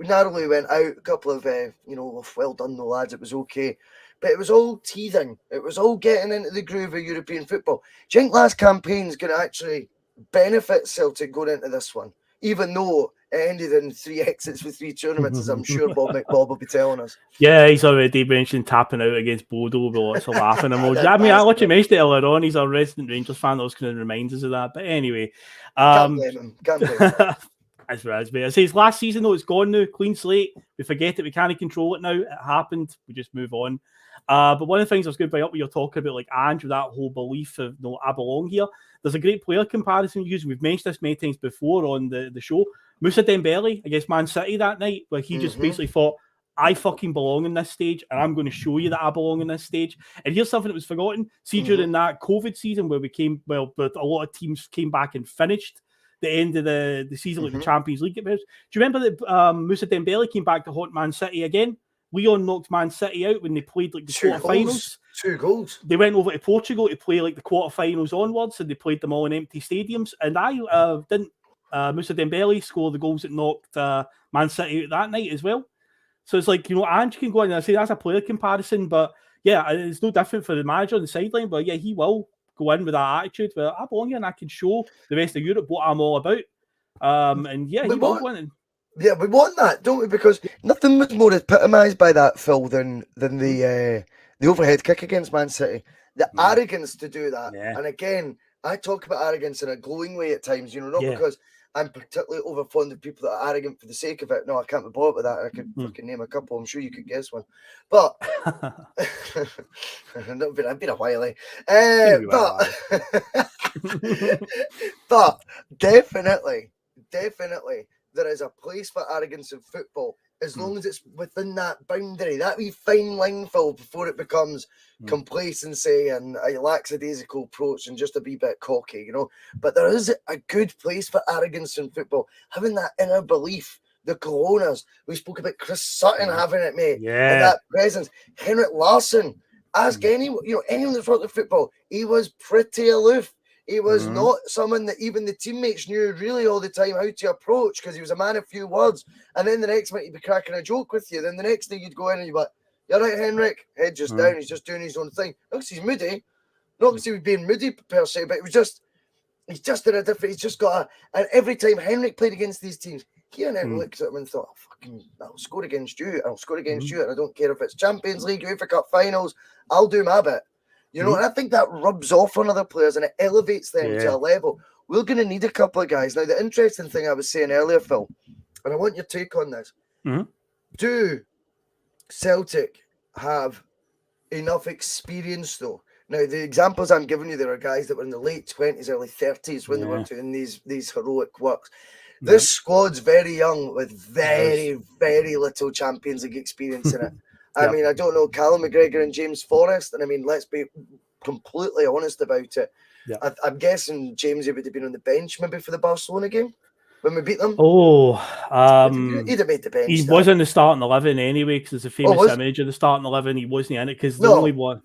narrowly went out, a couple of, well done though, lads, it was okay. But it was all teething. It was all getting into the groove of European football. Do you think last campaign's going to actually benefit Celtic going into this one? even though it ended in 3 exits with 3 tournaments, as I'm sure Bob McBob will be telling us. Yeah, he's already mentioned tapping out against Bodo with lots of laughing emoji. I mean, I literally mentioned it earlier on. He's a resident Rangers fan. That was going to remind us of that. But anyway, Can't blame him. Can't blame him. As well as I say, his last season though, it's gone now, clean slate. We forget it, we can't control it now. It happened, we just move on. But one of the things I was going to bring up when you're talking about like Ange with that whole belief of I belong here. There's a great player comparison you use. We've mentioned this many times before on the show. Moussa Dembele against Man City that night, where he just basically thought, I fucking belong in this stage, and I'm going to show you that I belong in this stage. And here's something that was forgotten. See, during that COVID season where but a lot of teams came back and finished the end of the season, like the Champions League. Do you remember that Moussa Dembele came back to haunt Man City again? Leon knocked Man City out when they played like the quarterfinals. 2 goals. They went over to Portugal to play like the quarterfinals onwards, and they played them all in empty stadiums. And didn't Moussa Dembele score the goals that knocked Man City out that night as well. So it's like, Ange can go in and I say that's a player comparison, but yeah, it's no different for the manager on the sideline. But yeah, he will go in with that attitude where I belong here and I can show the rest of Europe what I'm all about. And yeah, he will go in. Yeah, we want that, don't we? Because nothing was more epitomised by that, Phil, than the overhead kick against Man City. The arrogance to do that. Yeah. And again, I talk about arrogance in a glowing way at times, not because I'm particularly over fond of people that are arrogant for the sake of it. No, I can't be bothered with that. I could fucking name a couple. I'm sure you could guess one. But I've been a while, eh? But definitely, there is a place for arrogance in football as long as it's within that boundary, that wee fine line, Phil, before it becomes complacency and a lackadaisical approach and just a wee bit cocky, But there is a good place for arrogance in football, having that inner belief. The Coronas, we spoke about Chris Sutton having it, mate. Yeah. And that presence. Henrik Larsson, ask anyone that's worked with football, he was pretty aloof. He was not someone that even the teammates knew really all the time how to approach because he was a man of few words. And then the next minute he'd be cracking a joke with you. Then the next day you'd go in and you'd be like, "You're right, Henrik." Head just down. He's just doing his own thing. Not because he's moody. Not because he was being moody per se, but he's just in a different. He's just got and every time Henrik played against these teams, he and then looked at him and thought, I'll score against you. I'll score against you. And I don't care if it's Champions League, UEFA Cup finals. I'll do my bit. And I think that rubs off on other players and it elevates them to a level. We're going to need a couple of guys. Now, the interesting thing I was saying earlier, Phil, and I want your take on this. Do Celtic have enough experience, though? Now, the examples I'm giving you, there are guys that were in the late 20s, early 30s when they were doing these heroic works. This squad's very young with very, very little Champions League experience in it. I mean, I don't know Callum McGregor and James Forrest, and I mean, let's be completely honest about it. I'm guessing James would have been on the bench maybe for the Barcelona game when we beat them. He'd have made the bench. He was in the starting 11 anyway, because there's a famous image of the starting 11. He wasn't in it because the only one.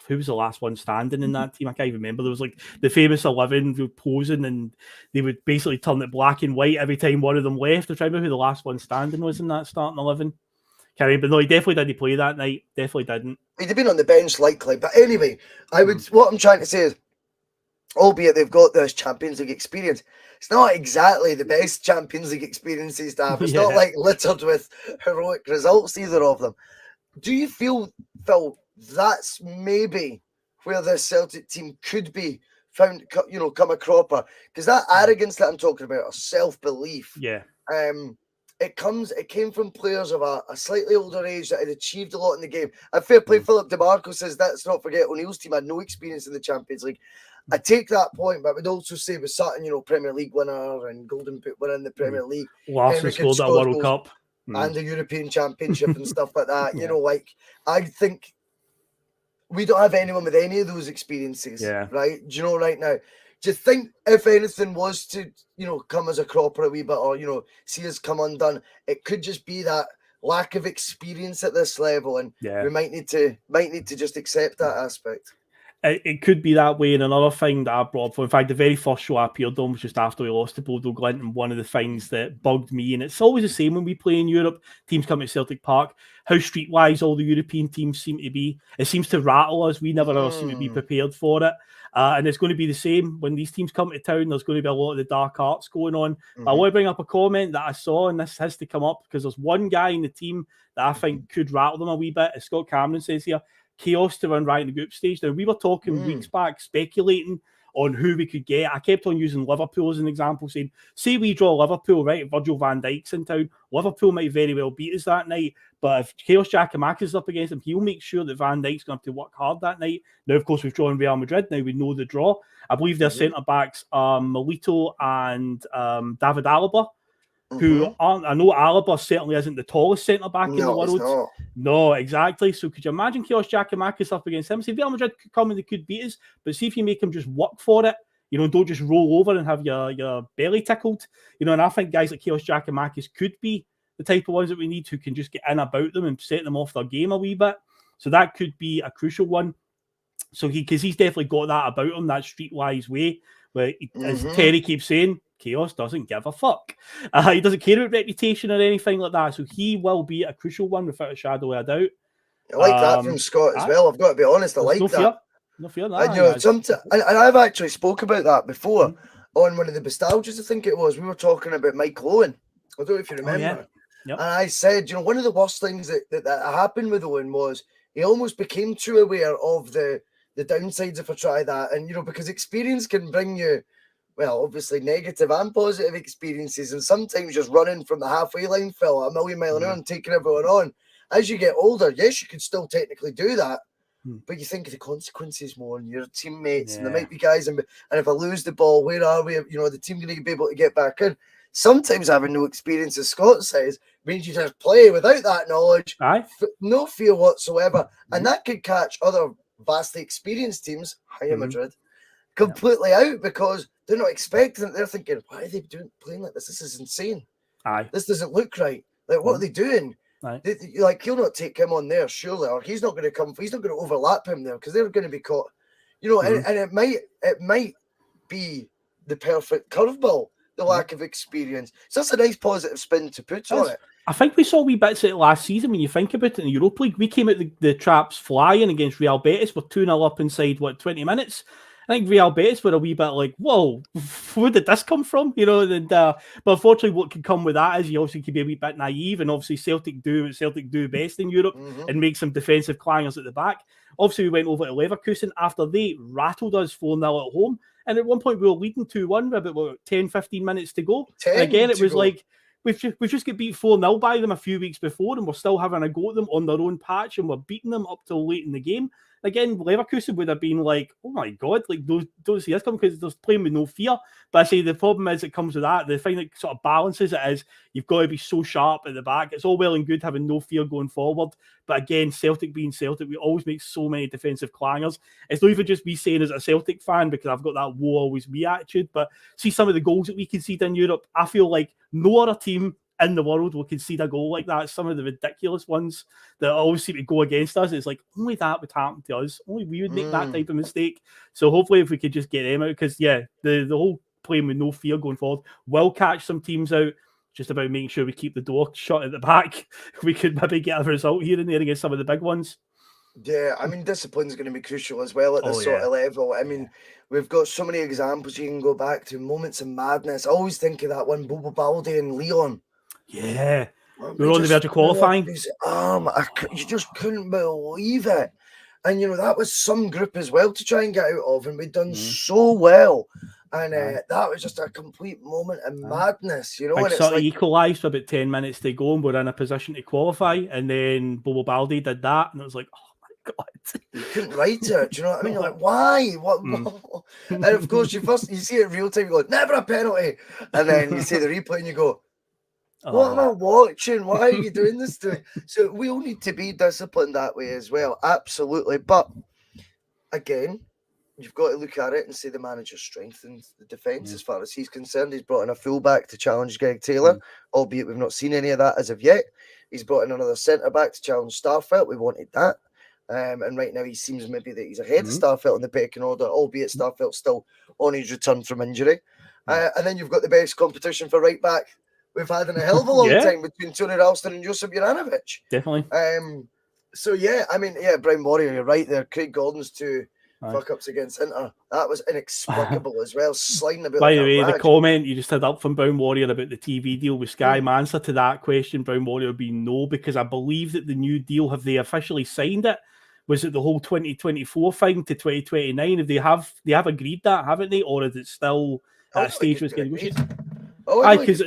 Who was the last one standing in that team? I can't even remember. There was like the famous 11 who posing, and they would basically turn it black and white every time one of them left. I'm trying to remember who the last one standing was in that starting 11. Can't remember. No, he definitely didn't play that night. Definitely didn't. He'd have been on the bench likely. But anyway, what I'm trying to say is, albeit they've got this Champions League experience, it's not exactly the best Champions League experiences to have. It's not like littered with heroic results, either of them. Do you feel, Phil, that's maybe where the Celtic team could be found, come a cropper? Because that arrogance that I'm talking about, or self-belief, it came from players of a slightly older age that had achieved a lot in the game. And fair play, Philip DeMarco says, let's not forget O'Neill's team had no experience in the Champions League. I take that point, but I would also say with Sutton, Premier League winner and Golden Boot winner in the Premier League. Larsson scored that World Cup. And the European Championship and stuff like that. I think we don't have anyone with any of those experiences, right? Do you know right now? Do you think if anything was to, come as a cropper a wee bit or, see us come undone, it could just be that lack of experience at this level and we might need to just accept that aspect? it could be that way. And another thing that I brought up for, in fact, the very first show I appeared on was just after we lost to Bodo Glimt, and one of the things that bugged me, and it's always the same when we play in Europe, teams come to Celtic Park, how streetwise all the European teams seem to be. It seems to rattle us. We never ever seem to be prepared for it. And it's going to be the same when these teams come to town. There's going to be a lot of the dark arts going on. But I want to bring up a comment that I saw, and this has to come up because there's one guy in the team that I think could rattle them a wee bit. As Scott Cameron says here, chaos to run right in the group stage. Now, we were talking weeks back, speculating on who we could get. I kept on using Liverpool as an example, saying, say we draw Liverpool, right? Virgil van Dijk's in town. Liverpool might very well beat us that night, but if Chaos Giakoumakis is up against him, he'll make sure that Van Dijk's going to have to work hard that night. Now, of course, we've drawn Real Madrid. Now we know the draw. I believe their centre-backs are Milito and David Alaba, who aren't, I know Alaba certainly isn't the tallest centre-back in the world. No, exactly. So could you imagine Chaos Giakoumakis up against him? See, Real Madrid could come and they could beat us, but see if you make him just work for it, don't just roll over and have your belly tickled. And I think guys like Chaos Giakoumakis could be the type of ones that we need who can just get in about them and set them off their game a wee bit. So that could be a crucial one. So because he's definitely got that about him, that streetwise way, where as Terry keeps saying, Chaos doesn't give a fuck. He doesn't care about reputation or anything like that. So he will be a crucial one without a shadow of a doubt. I like that from Scott as well. I've got to be honest. I like that. No fear. And I've actually spoke about that before on one of the nostalgias. I think it was. We were talking about Mike Owen. I don't know if you remember. And I said, one of the worst things that happened with Owen was he almost became too aware of the downsides if I try that. And, because experience can bring you, well, obviously negative and positive experiences. And sometimes just running from the halfway line, Phil, a million mile an hour and taking everyone on. As you get older, yes, you can still technically do that. But you think of the consequences more and your teammates, and there might be guys, and if I lose the ball, where are we? The team going to be able to get back in. Sometimes having no experience, as Scott says, means you just play without that knowledge, no fear whatsoever, and that could catch other vastly experienced teams, Madrid, completely out because they're not expecting it. They're thinking, why are they playing like this? This is insane. This doesn't look right. Like, what are they doing? He'll not take him on there, surely, or he's not going to come. He's not going to overlap him there because they're going to be caught. And it might be the perfect curveball. The lack of experience. So that's a nice positive spin to put on it. I think we saw wee bits of it last season when you think about it in the Europa League. We came out the traps flying against Real Betis. We're 2-0 up inside, 20 minutes? I think Real Betis were a wee bit like, whoa, where did this come from? But unfortunately what can come with that is you also can be a wee bit naive, and obviously Celtic do what Celtic do best in Europe and make some defensive clangers at the back. Obviously we went over to Leverkusen after they rattled us 4-0 at home. And at one point, we were leading 2-1 with about 10, 15 minutes to go. And again, it was like, we've just got beat 4-0 by them a few weeks before, and we're still having a go at them on their own patch, and we're beating them up till late in the game. Again, Leverkusen would have been like, oh my God, like, don't see this coming because they're playing with no fear. But I say the problem is it comes with that. The thing that sort of balances it is you've got to be so sharp at the back. It's all well and good having no fear going forward. But again, Celtic being Celtic, we always make so many defensive clangers. It's not even just me saying as a Celtic fan because I've got that woe always me attitude. But see some of the goals that we concede in Europe, I feel like no other team in the world will concede a goal like that. Some of the ridiculous ones that always seem to go against us. It's like only that would happen to us. Only we would make that type of mistake. So hopefully if we could just get them out, because the whole playing with no fear going forward will catch some teams out. Just about making sure we keep the door shut at the back. We could maybe get a result here and there against some of the big ones. Yeah, I mean, discipline's going to be crucial as well at this sort of level. I mean, we've got so many examples you can go back to, moments of madness. I always think of that one, Bobo Baldi and Leon. Yeah, we were on the verge of qualifying. His arm, you just couldn't believe it. And, that was some group as well to try and get out of, and we'd done so well. And that was just a complete moment of madness, And it's sort of equalised with about 10 minutes to go, and we're in a position to qualify. And then Bobo Baldi did that, and it was like, oh my God. You couldn't write it, do you know what I mean? You're like, why? What? And of course, you see it in real time, you go, never a penalty. And then you see the replay and you go, what am I watching? Why are you doing this to me? So we all need to be disciplined that way as well. Absolutely. But again, you've got to look at it and say the manager strengthened the defence as far as he's concerned. He's brought in a fullback to challenge Greg Taylor, albeit we've not seen any of that as of yet. He's brought in another centre-back to challenge Starfelt. We wanted that. And right now he seems maybe that he's ahead of Starfelt in the pecking order, albeit Starfelt's still on his return from injury. And then you've got the best competition for right back we've had in a hell of a long time between Tony Ralston and Josip Juranovic. Definitely. So yeah, I mean, yeah, Brown Warrior, you're right there. Craig Gordon's two fuck ups against Inter. That was inexplicable as well. Sliding about. By the way, the comment you just had up from Brown Warrior about the TV deal with Sky, my answer to that question, Brown Warrior, would be no, because I believe that the new deal, have they officially signed it? Was it the whole 2024 thing to 2029? If they have agreed that, haven't they? Or is it still at a stage where it's getting negotiated? Because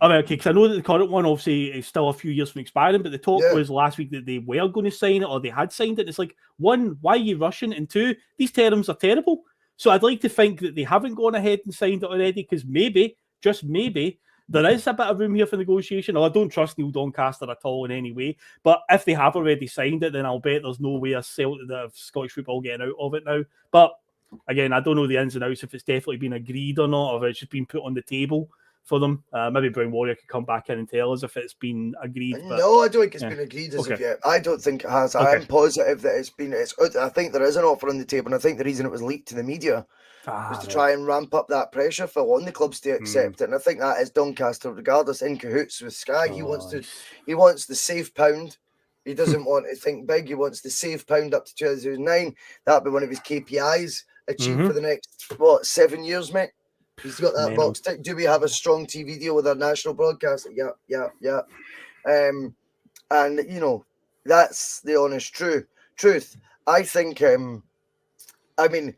I know that the current one obviously is still a few years from expiring, but the talk was last week that they were going to sign it or they had signed it. It's like, one, why are you rushing? And two, these terms are terrible. So I'd like to think that they haven't gone ahead and signed it already, because maybe, just maybe, there is a bit of room here for negotiation. Or I don't trust Neil Doncaster at all in any way. But if they have already signed it, then I'll bet there's no way of Scottish football getting out of it now. But again, I don't know the ins and outs if it's definitely been agreed or not, or if it's just been put on the table for them. Maybe Brown Warrior could come back in and tell us if it's been agreed. No, I don't think it's been agreed as of yet. I don't think it has. I'm positive that it's been. I think there is an offer on the table, and I think the reason it was leaked to the media was to try and ramp up that pressure for on the clubs to accept it. And I think that is Doncaster, regardless, in cahoots with Sky. He wants the safe pound. He doesn't want to think big. He wants the safe pound up to 2009. That'll be one of his KPIs achieved for the next 7 years, mate. He's got that box tick. Do we have a strong TV deal with our national broadcaster? Yeah. And you know, that's the honest truth. I think. I mean,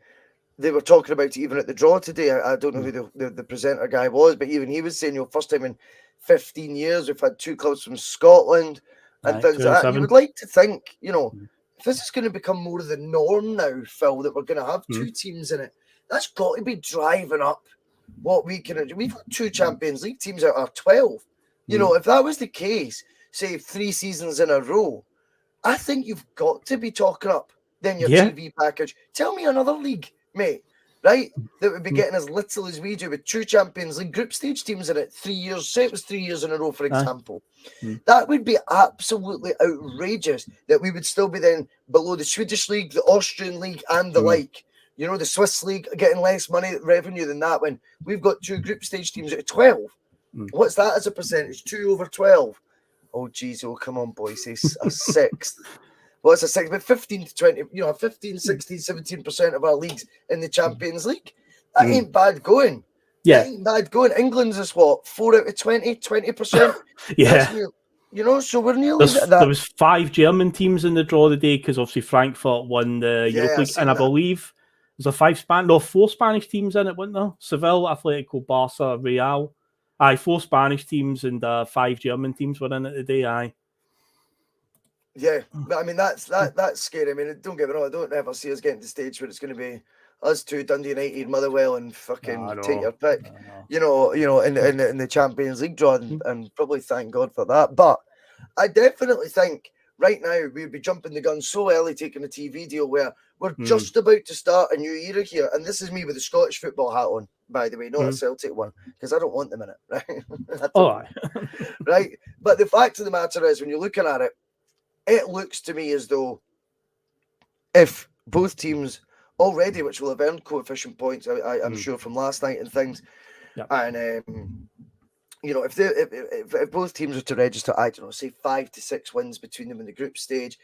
they were talking about it even at the draw today. I don't know who the presenter guy was, but even he was saying, first time in 15 years we've had two clubs from Scotland and things like that. You would like to think, if this is going to become more of the norm now, Phil, that we're going to have two teams in it, that's got to be driving up what we can do. We've got two Champions League teams out of 12. If that was the case, say 3 seasons in a row, I think you've got to be talking up then your TV package. Tell me another league, mate, right, that would be getting as little as we do with two Champions League group stage teams in it 3 years. Say it was 3 years in a row, for example. That would be absolutely outrageous that we would still be then below the Swedish league, the Austrian league, and the like. The Swiss league getting less money revenue than that when we've got two group stage teams out of 12. What's that as a percentage? 2 over 12. Oh, geez. Oh, come on, boys. It's a sixth. Well, it's a sixth, but 15 to 20, 15, 16, 17% of our leagues in the Champions League. That ain't bad going. Yeah. That ain't bad going. England's is what? 4 out of 20, 20%? Yeah. So we're nearly at that. There was 5 German teams in the draw today because obviously Frankfurt won the Europa League, and I believe there's 4 Spanish teams in it, wasn't there? Seville, Atletico, Barca, Real. 4 Spanish teams and 5 German teams were in it today. Yeah, but I mean that's scary. I mean, don't get me wrong, I don't ever see us getting to the stage where it's going to be us two, Dundee United, Motherwell, and fucking take your pick. In the Champions League draw, and probably thank God for that. But I definitely think right now we'd be jumping the gun so early, taking a TV deal where we're just about to start a new era here. And this is me with a Scottish football hat on, by the way, not a Celtic one, because I don't want them in it. Right? Right. But the fact of the matter is, when you're looking at it, it looks to me as though if both teams already, which will have earned coefficient points, I'm sure from last night and things, and if both teams are to register, I don't know, say 5 to 6 wins between them in the group stage,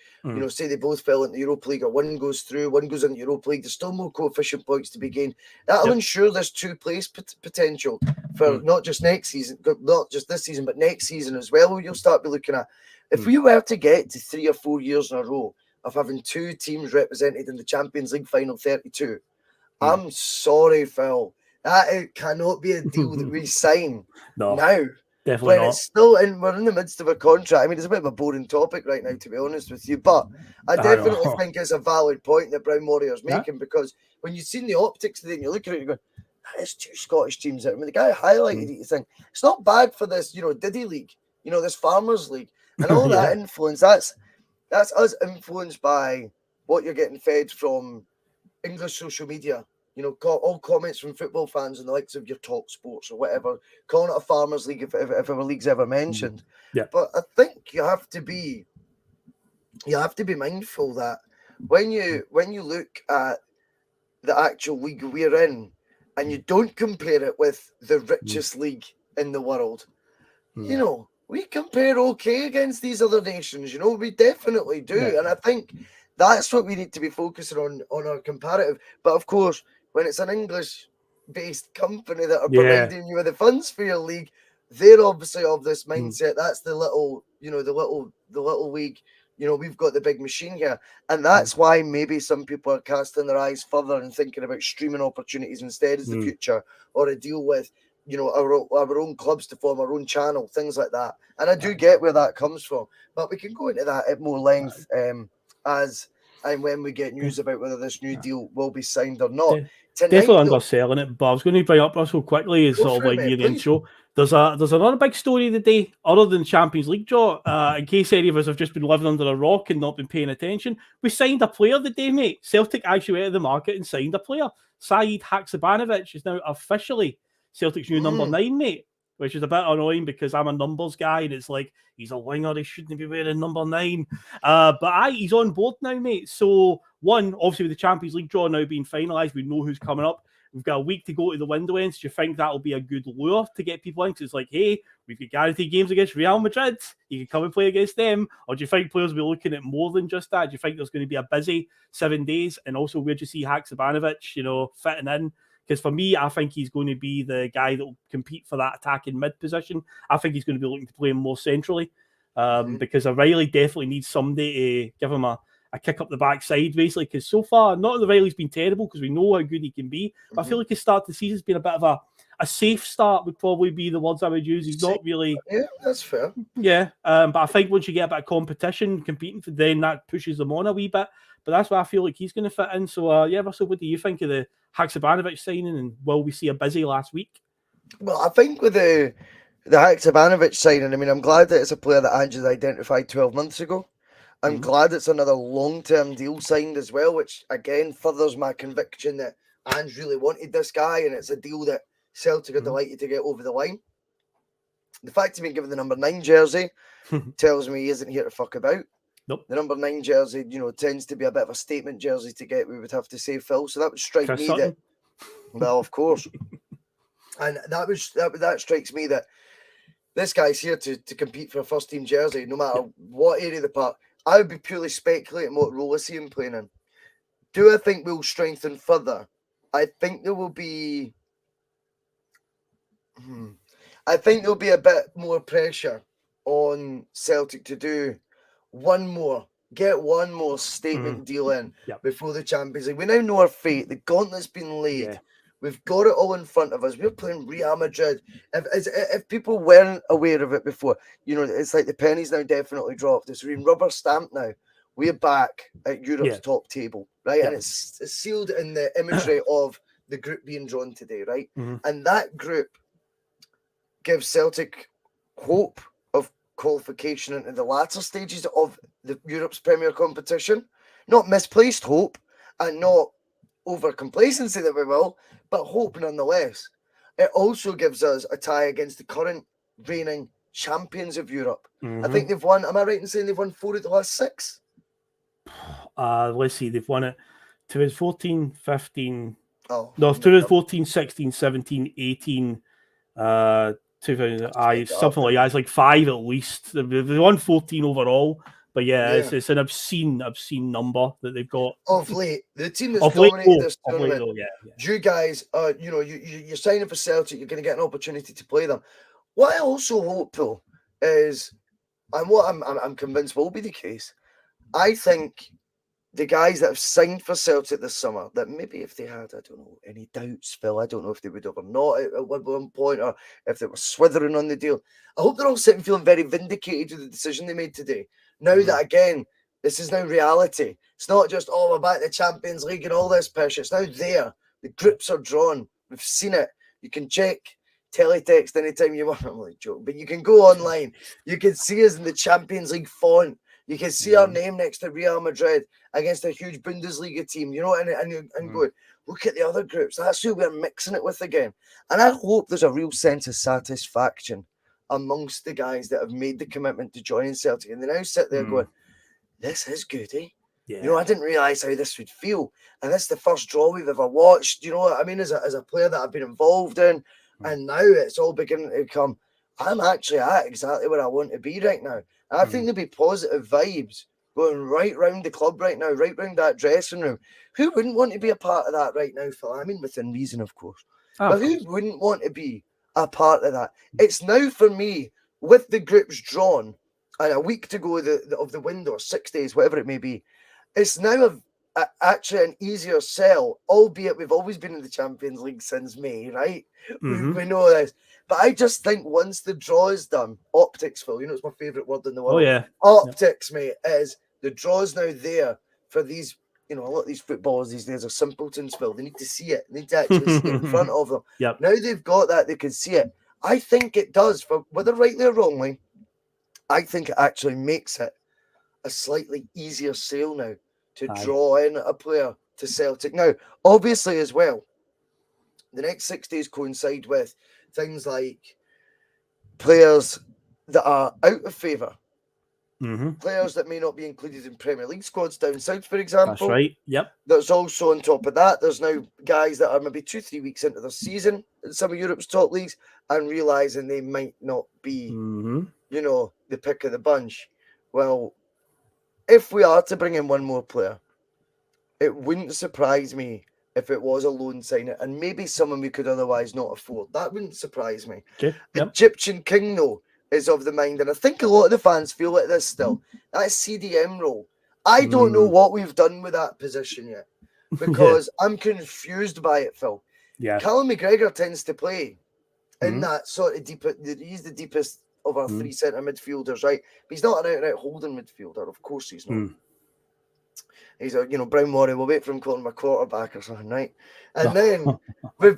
say they both fell into the Europa League, or one goes through, one goes in the Europa League, there's still more coefficient points to be gained. That'll ensure there's 2-place potential for not just next season, not just this season, but next season as well. You'll start be looking at, if we were to get to 3 or 4 years in a row of having 2 teams represented in the Champions League final 32, I'm sorry, Phil. That cannot be a deal that we sign now. Definitely when not. It's still we're in the midst of a contract. I mean, it's a bit of a boring topic right now, to be honest with you, but I definitely think it's a valid point that Brown Warrior's making, because when you've seen the optics today and you look at it, you go, that is 2 Scottish teams there. I mean, the guy highlighted it, you think, it's not bad for this, Diddy League, this Farmers League, and all that influence. That's us influenced by what you're getting fed from English social media. All comments from football fans and the likes of your Talk Sports or whatever, calling it a Farmers League if our league's ever mentioned. But I think you have to be mindful that when you look at the actual league we're in, and you don't compare it with the richest league in the world, you know, we compare okay against these other nations. You know, we definitely do, Yeah. and I think that's what we need to be focusing on our comparative. But of course, when it's an English-based company that are providing you with the funds for your league, they're obviously of this mindset. That's the little, you know, the little league. You know, we've got the big machine here, and that's why maybe some people are casting their eyes further and thinking about streaming opportunities instead as the future, or a deal with, you know, our own clubs to form our own channel, things like that. And I do get where that comes from, but we can go into that at more length as and when we get news about whether this new deal will be signed or not. Definitely underselling it, but I was going to bring up Russell quickly as sort of like near the intro. There's another big story of the day, other than Champions League draw. In case any of us have just been living under a rock and not been paying attention, we signed a player the day, mate. Celtic actually went to the market and signed a player. Said Haksabanovic is now officially Celtic's new number 9, mate, which is a bit annoying because I'm a numbers guy and it's like, he's a winger, he shouldn't be wearing number 9. But he's on board now, mate. So, one, obviously with the Champions League draw now being finalised, we know who's coming up. We've got a week to go to the window ends. Do you think that'll be a good lure to get people in? Because it's like, hey, we've got guaranteed games against Real Madrid. You can come and play against them. Or do you think players will be looking at more than just that? Do you think there's going to be a busy 7 days? And also, where do you see Haksabanovic, you know, fitting in? Because for me, I think he's going to be the guy that will compete for that attacking mid position. I think he's going to be looking to play him more centrally. Because O'Reilly definitely needs somebody to give him a kick up the backside, basically. Because so far, not that O'Reilly's been terrible, because we know how good he can be. But I feel like his start to the season has been a bit of a safe start, would probably be the words I would use. He's not really... Yeah, that's fair. Yeah, but I think once you get a bit of competition, competing, then that pushes them on a wee bit. But that's why I feel like he's going to fit in. So, yeah, Russell, what do you think of the Haksabanovic signing, and will we see a busy last week? Well, I think with the Haksabanovic signing, I mean, I'm glad that it's a player that Ange identified 12 months ago. I'm glad it's another long-term deal signed as well, which, again, furthers my conviction that Ange really wanted this guy, and it's a deal that Celtic are delighted to get over the line. The fact he's been given the number 9 jersey tells me he isn't here to fuck about. Nope. The number 9 jersey, you know, tends to be a bit of a statement jersey to get, we would have to say, Phil. So that would strike Chris me Sutton. that, well, of course. And that strikes me that this guy's here to compete for a first team jersey, no matter what area of the park. I would be purely speculating what role I see him playing in. Do I think we'll strengthen further? I think there will be. I think there'll be a bit more pressure on Celtic to do get one more statement deal in before the Champions League. We now know our fate. The gauntlet's been laid. Yeah. We've got it all in front of us. We're playing Real Madrid. If people weren't aware of it before, you know, it's like the penny's now definitely dropped. It's been rubber stamped now. We're back at Europe's top table, right? And it's sealed in the imagery of the group being drawn today, right? And that group gives Celtic hope of qualification into the latter stages of the Europe's Premier competition. Not misplaced hope and not over complacency that we will, but hope nonetheless. It also gives us a tie against the current reigning champions of Europe. I think they've won, am I right in saying they've won 4 of the last 6? Let's see, they've won it 2014, 15, no, 2014, 16, 17, 18, 2000, something like that. It's like 5 at least. They've won 14 overall. But it's an obscene number that they've got. Of late, the team that's dominated this tournament. You guys, you know, you're signing for Celtic, you're going to get an opportunity to play them. What I also hope, though, is, and what I'm convinced will be the case, I think the guys that have signed for Celtic this summer, that maybe if they had, I don't know, any doubts, Phil, I don't know if they would have or not at one point, or if they were swithering on the deal. I hope they're all sitting feeling very vindicated with the decision they made today. Now that, again, this is now reality. It's not just, oh, we're back in the Champions League and all this pish. It's now there. The groups are drawn. We've seen it. You can check teletext anytime you want. I'm like joking, but you can go online. You can see us in the Champions League font. You can see our name next to Real Madrid against a huge Bundesliga team, you know, and going, look at the other groups. That's who we're mixing it with again. And I hope there's a real sense of satisfaction amongst the guys that have made the commitment to joining Celtic. And they now sit there going, this is good, eh? Yeah. You know, I didn't realise how this would feel. And this is the first draw we've ever watched. You know what I mean? As a player that I've been involved in. And now it's all beginning to come. I'm actually at exactly where I want to be right now. And I think there'll be positive vibes going right round the club right now, right round that dressing room. Who wouldn't want to be a part of that right now, Phil? I mean, within reason, of course. But who wouldn't want to be a part of that? It's now for me, with the groups drawn and a week to go of the window, 6 days, whatever it may be, it's now actually an easier sell, albeit we've always been in the Champions League since May, right? We know this. But I just think once the draw is done, optics, Phil, you know, it's my favourite word in the world. Oh, yeah. Optics, mate, is the draw's now there for these, you know, a lot of these footballers these days are simpletons, Phil. They need to see it. They need to actually see it in front of them. Yep. Now they've got that, they can see it. I think it does, for whether rightly or wrongly, I think it actually makes it a slightly easier sale now to draw in a player to Celtic. Now, obviously, as well, the next 6 days coincide with things like players that are out of favour, players that may not be included in Premier League squads down south, for example. That's right. Yep. There's also, on top of that, there's now guys that are maybe 2-3 weeks into their season in some of Europe's top leagues and realising they might not be, you know, the pick of the bunch. Well, if we are to bring in one more player, it wouldn't surprise me if it was a loan signing and maybe someone we could otherwise not afford. That wouldn't surprise me. Okay. Yep. Egyptian King, though, is of the mind, and I think a lot of the fans feel like this still. That CDM role. I don't know what we've done with that position yet because I'm confused by it, Phil. Yeah. Callum McGregor tends to play in that sort of deep. He's the deepest of our three centre midfielders, right? But he's not an out-and-out holding midfielder. Of course he's not. He's a, you know, Brown Murray. We'll wait for him calling him a quarterback or something, right? And then we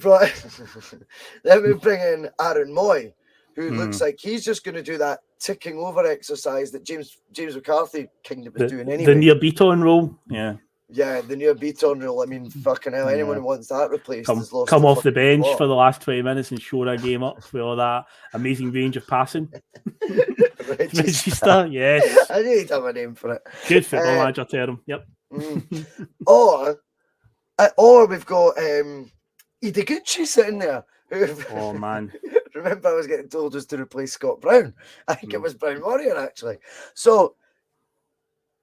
bring in Aaron Moy, who looks like he's just going to do that ticking over exercise that James McCarthy kind of was doing anyway. The near beat-on role, yeah. Yeah, the near beat-on rule. I mean, fucking hell, anyone who wants that replaced has lost. Come off the bench for the last 20 minutes and show that game up with all that amazing range of passing. Register, yes. I need to have a name for it. Good football manager term. Yep. Or we've got Ideguchi sitting there. Oh man! Remember, I was getting told was to replace Scott Brown. I think it was Brown Warrior actually. So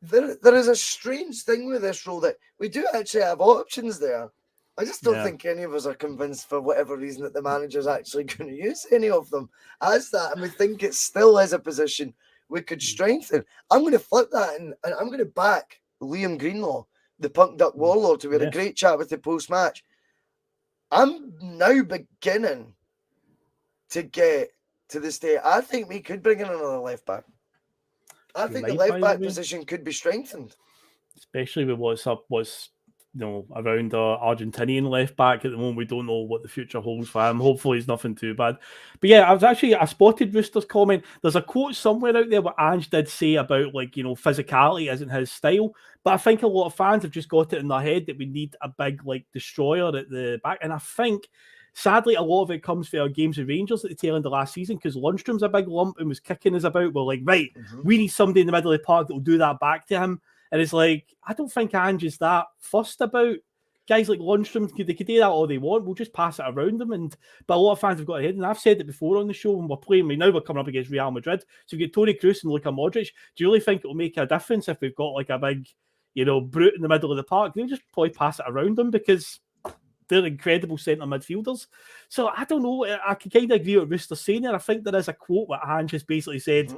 there is a strange thing with this role that we do actually have options there. I just don't think any of us are convinced for whatever reason that the manager's actually going to use any of them as that, and we think it still is a position we could strengthen. I'm going to flip that and I'm going to back Liam Greenlaw, the Punk Duck Warlord, who had a great chat with the post-match. I'm now beginning to get to the state. I think we could bring in another left back. I think the left back position could be strengthened, especially with what's around our Argentinian left back at the moment. We don't know what the future holds for him. Hopefully, it's nothing too bad. But yeah, I spotted Rooster's comment. There's a quote somewhere out there what Ange did say about, like, you know, physicality isn't his style. But I think a lot of fans have just got it in their head that we need a big, like, destroyer at the back. And I think, sadly, a lot of it comes from our games with Rangers at the tail end of last season because Lundstrom's a big lump and was kicking us about. We're like, right, we need somebody in the middle of the park that will do that back to him. And it's like, I don't think Ange is that fussed about guys like Lundstrom. They could do that all they want. We'll just pass it around them. But a lot of fans have got ahead. And I've said it before on the show when we're playing. Now we're coming up against Real Madrid. So we get Toni Kroos and Luka Modric. Do you really think it'll make a difference if we've got like a big, you know, brute in the middle of the park? They'll just probably pass it around them because they're incredible centre midfielders. So I don't know. I can kind of agree with Rooster saying there. I think there is a quote that Ange has basically said,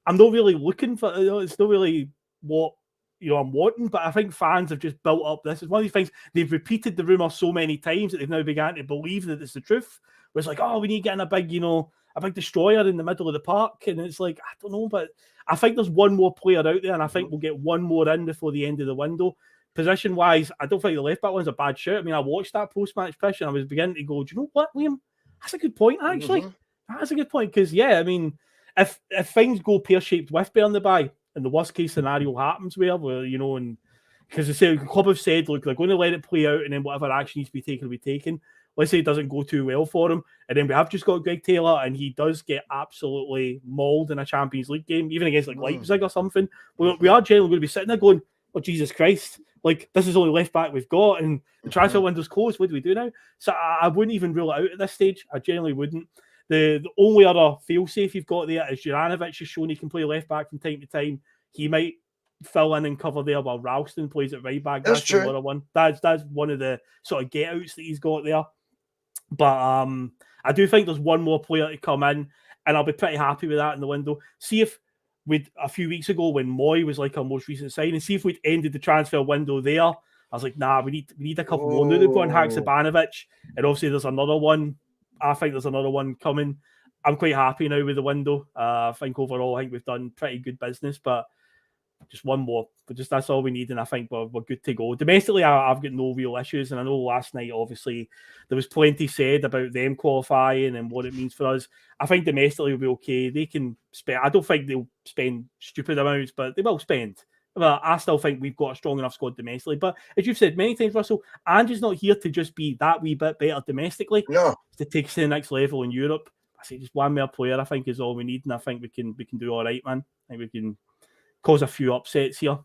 I'm not really looking for, you know, it's not really what, you know, I'm wanting, but I think fans have just built up this. It's one of these things, they've repeated the rumour so many times that they've now begun to believe that it's the truth. Where it's like, oh, we need to get in a big, you know, a big destroyer in the middle of the park. And it's like, I don't know, but I think there's one more player out there, and I think we'll get one more in before the end of the window. Position-wise, I don't think the left back one's a bad shout. I mean, I watched that post-match pitch and I was beginning to go, do you know what, Liam? That's a good point, actually. That's a good point, because, yeah, I mean, if things go pear-shaped with Bernabei, and the worst-case scenario happens where, you know, and because the club have said, look, they're going to let it play out, and then whatever action needs to be taken will be taken. Let's say it doesn't go too well for him, and then we have just got Greg Taylor, and he does get absolutely mauled in a Champions League game, even against like Leipzig or something. We are generally going to be sitting there going, oh, Jesus Christ, like, this is the only left back we've got, and the transfer window's closed. What do we do now? So I wouldn't even rule it out at this stage. I genuinely wouldn't. The only other fail-safe you've got there is Juranovic has shown he can play left back from time to time. He might fill in and cover there while Ralston plays at right back. That's true. Another one. That's one of the sort of get-outs that he's got there. But I do think there's one more player to come in, and I'll be pretty happy with that in the window. See if we'd, a few weeks ago when Moy was like our most recent signing, see if we'd ended the transfer window there. I was like, nah, we need a couple more. Now they've got Haksabanovic, and obviously there's another one. I think there's another one coming. I'm quite happy now with the window. I think overall, I think we've done pretty good business, but just one more. But just that's all we need, and I think we're good to go. Domestically, I've got no real issues, and I know last night, obviously, there was plenty said about them qualifying and what it means for us. I think domestically will be okay. They can spend. I don't think they'll spend stupid amounts, but they will spend. Well, I still think we've got a strong enough squad domestically. But as you've said many times, Russell, Ange's not here to just be that wee bit better domestically. No, to take us to the next level in Europe. I say just one more player, I think, is all we need, and I think we can do all right, man. I think we can cause a few upsets here.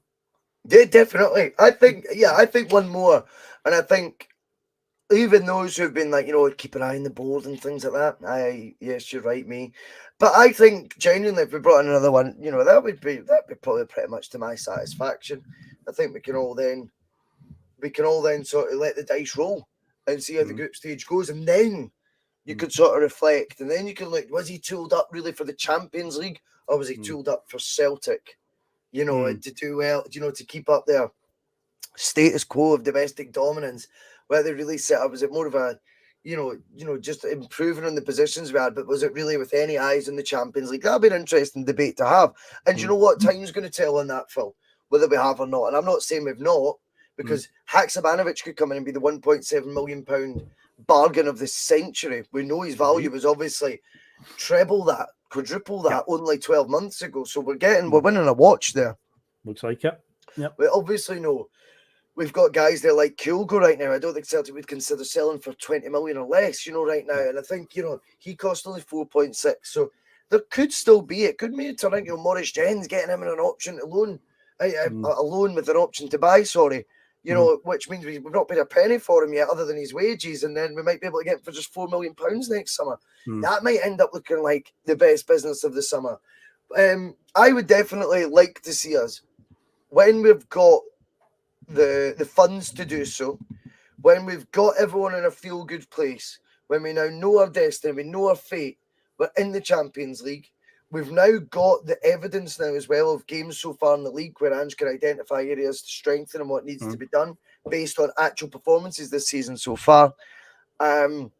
Yeah, definitely. I think one more, and I think even those who've been like, keep an eye on the board and things like that. Yes, you're right, me. But I think genuinely, if we brought in another one, that'd be probably pretty much to my satisfaction. I think we can all then sort of let the dice roll and see how the group stage goes, and then you could sort of reflect, and then you can look, was he tooled up really for the Champions League, or was he tooled up for Celtic? To do well, to keep up their status quo of domestic dominance, where they really set up. Was it more of a, just improving on the positions we had, but was it really with any eyes on the Champions League? That'd be an interesting debate to have. And you know what? Time's going to tell on that, Phil, whether we have or not. And I'm not saying we've not, because Haksabanovic could come in and be the £1.7 million bargain of the century. We know his value was obviously treble that, quadruple that only 12 months ago. So we're winning a watch there. Looks like it. Yep. We obviously know we've got guys there like Kyogo right now. I don't think Celtic would consider selling for 20 million or less, right now. And I think, he cost only 4.6. So there could still be, it could maybe turn out, Maurice Jens getting him in an option to loan, a loan with an option to buy, which means we've not paid a penny for him yet other than his wages. And then we might be able to get him for just £4 million next summer. That might end up looking like the best business of the summer. I would definitely like to see us, when we've got the funds to do so, when we've got everyone in a feel-good place, when we now know our destiny, we know our fate, we're in the Champions League. We've now got the evidence now as well of games so far in the league where Ange can identify areas to strengthen and what needs to be done based on actual performances this season so far. And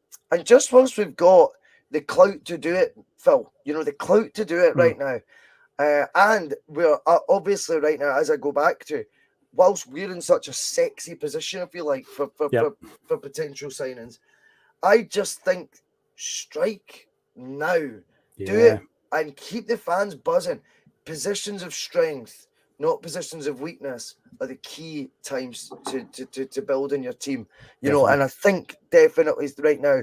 just once we've got the clout to do it, Phil, the clout to do it right now. And we're obviously right now, as I go back to, whilst we're in such a sexy position, I feel like, for potential signings, I just think strike now. Do it and keep the fans buzzing. Positions of strength, not positions of weakness, are the key times to building your team. And I think definitely right now,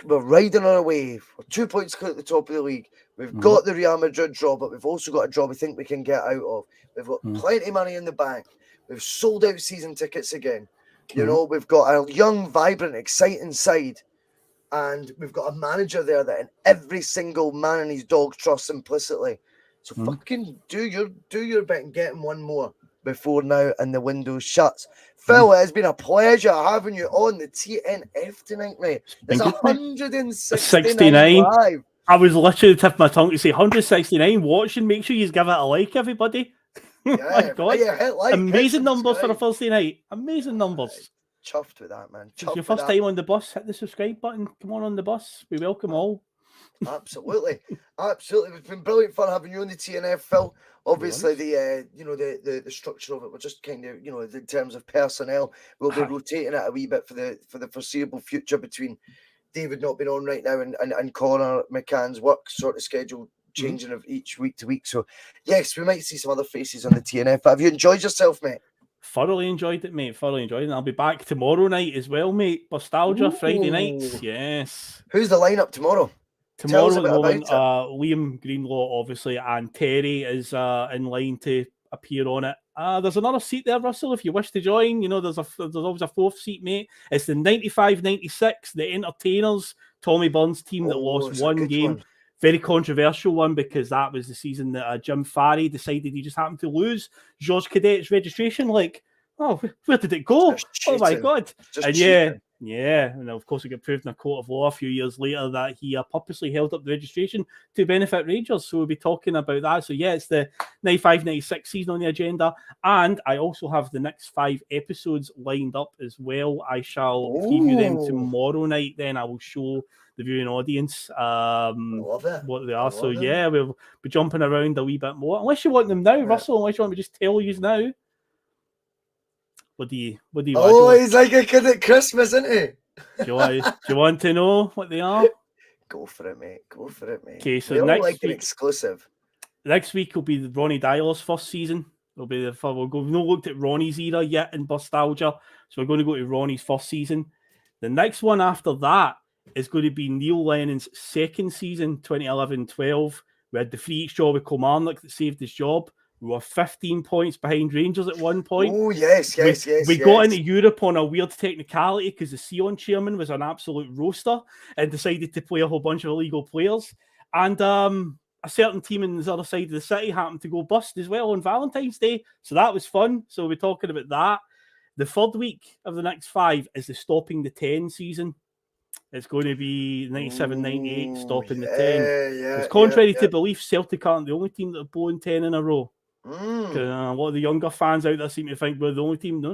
we're riding on a wave. We're 2 points clear at the top of the league. We've got the Real Madrid draw, but we've also got a draw we think we can get out of. We've got plenty of money in the bank. We've sold out season tickets again. We've got a young, vibrant, exciting side. And we've got a manager there that in every single man and his dog trusts implicitly. So fucking do your bit and get him one more before now and the window shuts. Phil, it has been a pleasure having you on the T.N.F tonight, mate. There's 169 live. I was literally tipping my tongue to say 169 watching. Make sure you give it a like, everybody. My God. Amazing numbers for a Thursday night. Amazing numbers. Chuffed with that, man. It's your first time on the bus. Hit the subscribe button. Come on the bus. We welcome all. Absolutely. It's been brilliant fun having you on the T.N.F, Phil. Obviously, the structure of it, we're just kind of, in terms of personnel, we'll be rotating it a wee bit for the foreseeable future between David not being on right now and Connor McCann's work sort of schedule changing of each week to week. So, yes, we might see some other faces on the T.N.F. Have you enjoyed yourself, mate? Thoroughly enjoyed it, mate. Thoroughly enjoyed it. And I'll be back tomorrow night as well, mate. Nostalgia, Friday nights. Yes. Who's the lineup tomorrow? Tomorrow at the moment, Liam Greenlaw, obviously, and Terry is in line to appear on it. There's another seat there, Russell, if you wish to join. You know, there's always a fourth seat, mate. It's the 95-96, the Entertainers, Tommy Burns team that lost one game. Very controversial one, because that was the season that Jim Farry decided he just happened to lose Georges Cadet's registration. Like, oh, where did it go? Oh my God. And yeah, and of course it got proved in a court of law a few years later that he purposely held up the registration to benefit Rangers. So we'll be talking about that. So yeah, it's the 95-96 season on the agenda. And I also have the next 5 episodes lined up as well. I shall preview them tomorrow night. Then I will show the viewing audience what they are. So yeah, we'll be jumping around a wee bit more. Unless you want them now, Russell, unless you want me to just tell you now. What do you he's like a kid at Christmas, isn't he? Do you want to know what they are? Go for it, mate. Okay, so next week, an exclusive. Next week will be Ronnie Dyler's first season. We've not looked at Ronnie's era yet in Nostalgia, so we're going to go to Ronnie's first season. The next one after that is going to be Neil Lennon's second season, 2011-12. We had the free job with Kilmarnock that saved his job. We were 15 points behind Rangers at one point. Oh, yes. We got into Europe on a weird technicality because the Sion chairman was an absolute roaster and decided to play a whole bunch of illegal players. And a certain team in the other side of the city happened to go bust as well on Valentine's Day. So that was fun. So we're talking about that. The third week of the next 5 is the Stopping the 10 season. It's going to be 97-98, Stopping the 10. It's contrary to belief, Celtic aren't the only team that have blown 10 in a row. A lot of the younger fans out there seem to think we're the only team. No.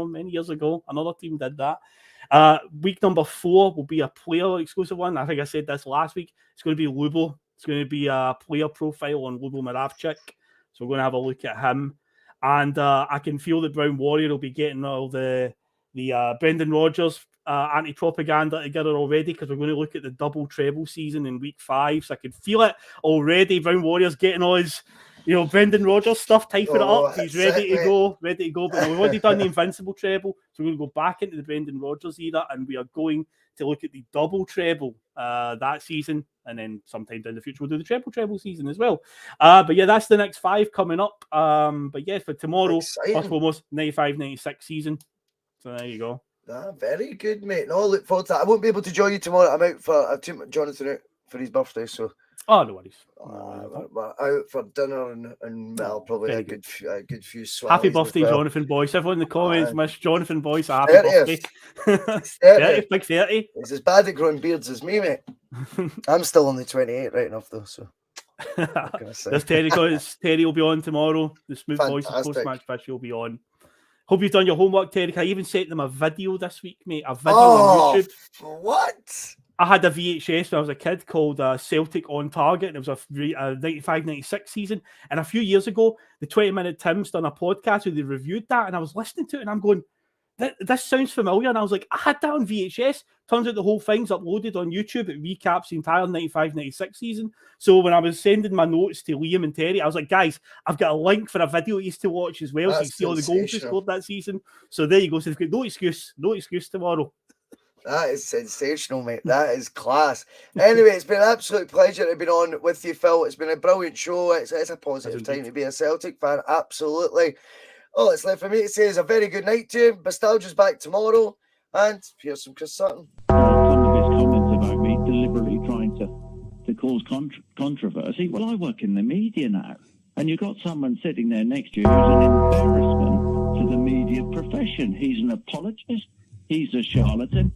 Many years ago, another team did that. Week number 4 will be a player exclusive one. I think I said this last week. It's going to be Lubo. It's going to be a player profile on Lubo Moravchik. So we're going to have a look at him. And I can feel that Brown Warrior will be getting all the Brendan Rodgers anti-propaganda together already, because we're going to look at the double treble season in week 5. So I can feel it already. Brown Warrior's getting all his Brendan Rodgers stuff, typing it up. He's ready to go. But we've already done the Invincible treble, so we're going to go back into the Brendan Rodgers era, and we are going to look at the double treble that season, and then sometime in the future we'll do the treble season as well. But yeah, that's the next 5 coming up. But yeah, for tomorrow, first and foremost, 95-96 season. So there you go. Very good, mate. No, look forward to that. I won't be able to join you tomorrow. I've took Jonathan out for his birthday, so. Oh, no worries. We're out for dinner and I'll probably a good few swallows. Happy birthday, Jonathan Bhoycie. Everyone in the comments wish Jonathan Bhoycie a happy birthday. 30, big 30. He's as bad at growing beards as me, mate. I'm still only 28, right enough though. So there's Terry will be on tomorrow. The Smooth Voice post-match fish will be on. Hope you've done your homework, Terry. I even sent them a video this week, mate. A video on YouTube. What? I had a VHS when I was a kid called Celtic on Target, and it was a 95-96 season. And a few years ago, the 20-Minute Tim's done a podcast where they reviewed that, and I was listening to it, and I'm going, this sounds familiar. And I was like, I had that on VHS. Turns out the whole thing's uploaded on YouTube. It recaps the entire 95-96 season. So when I was sending my notes to Liam and Terry, I was like, guys, I've got a link for a video you used to watch as well. So you see all the goals they scored that season. So there you go. So they've got no excuse tomorrow. That is sensational, mate. That is class. Anyway, it's been an absolute pleasure to be on with you, Phil. It's been a brilliant show. It's a positive time to be a Celtic fan. Absolutely. All it's left for me to say is a very good night to you. Nostalgia's back tomorrow. And here's some Chris Sutton. Some of his comments about me deliberately trying to cause controversy. Well, I work in the media now. And you've got someone sitting there next to you who's an embarrassment to the media profession. He's an apologist. He's a charlatan.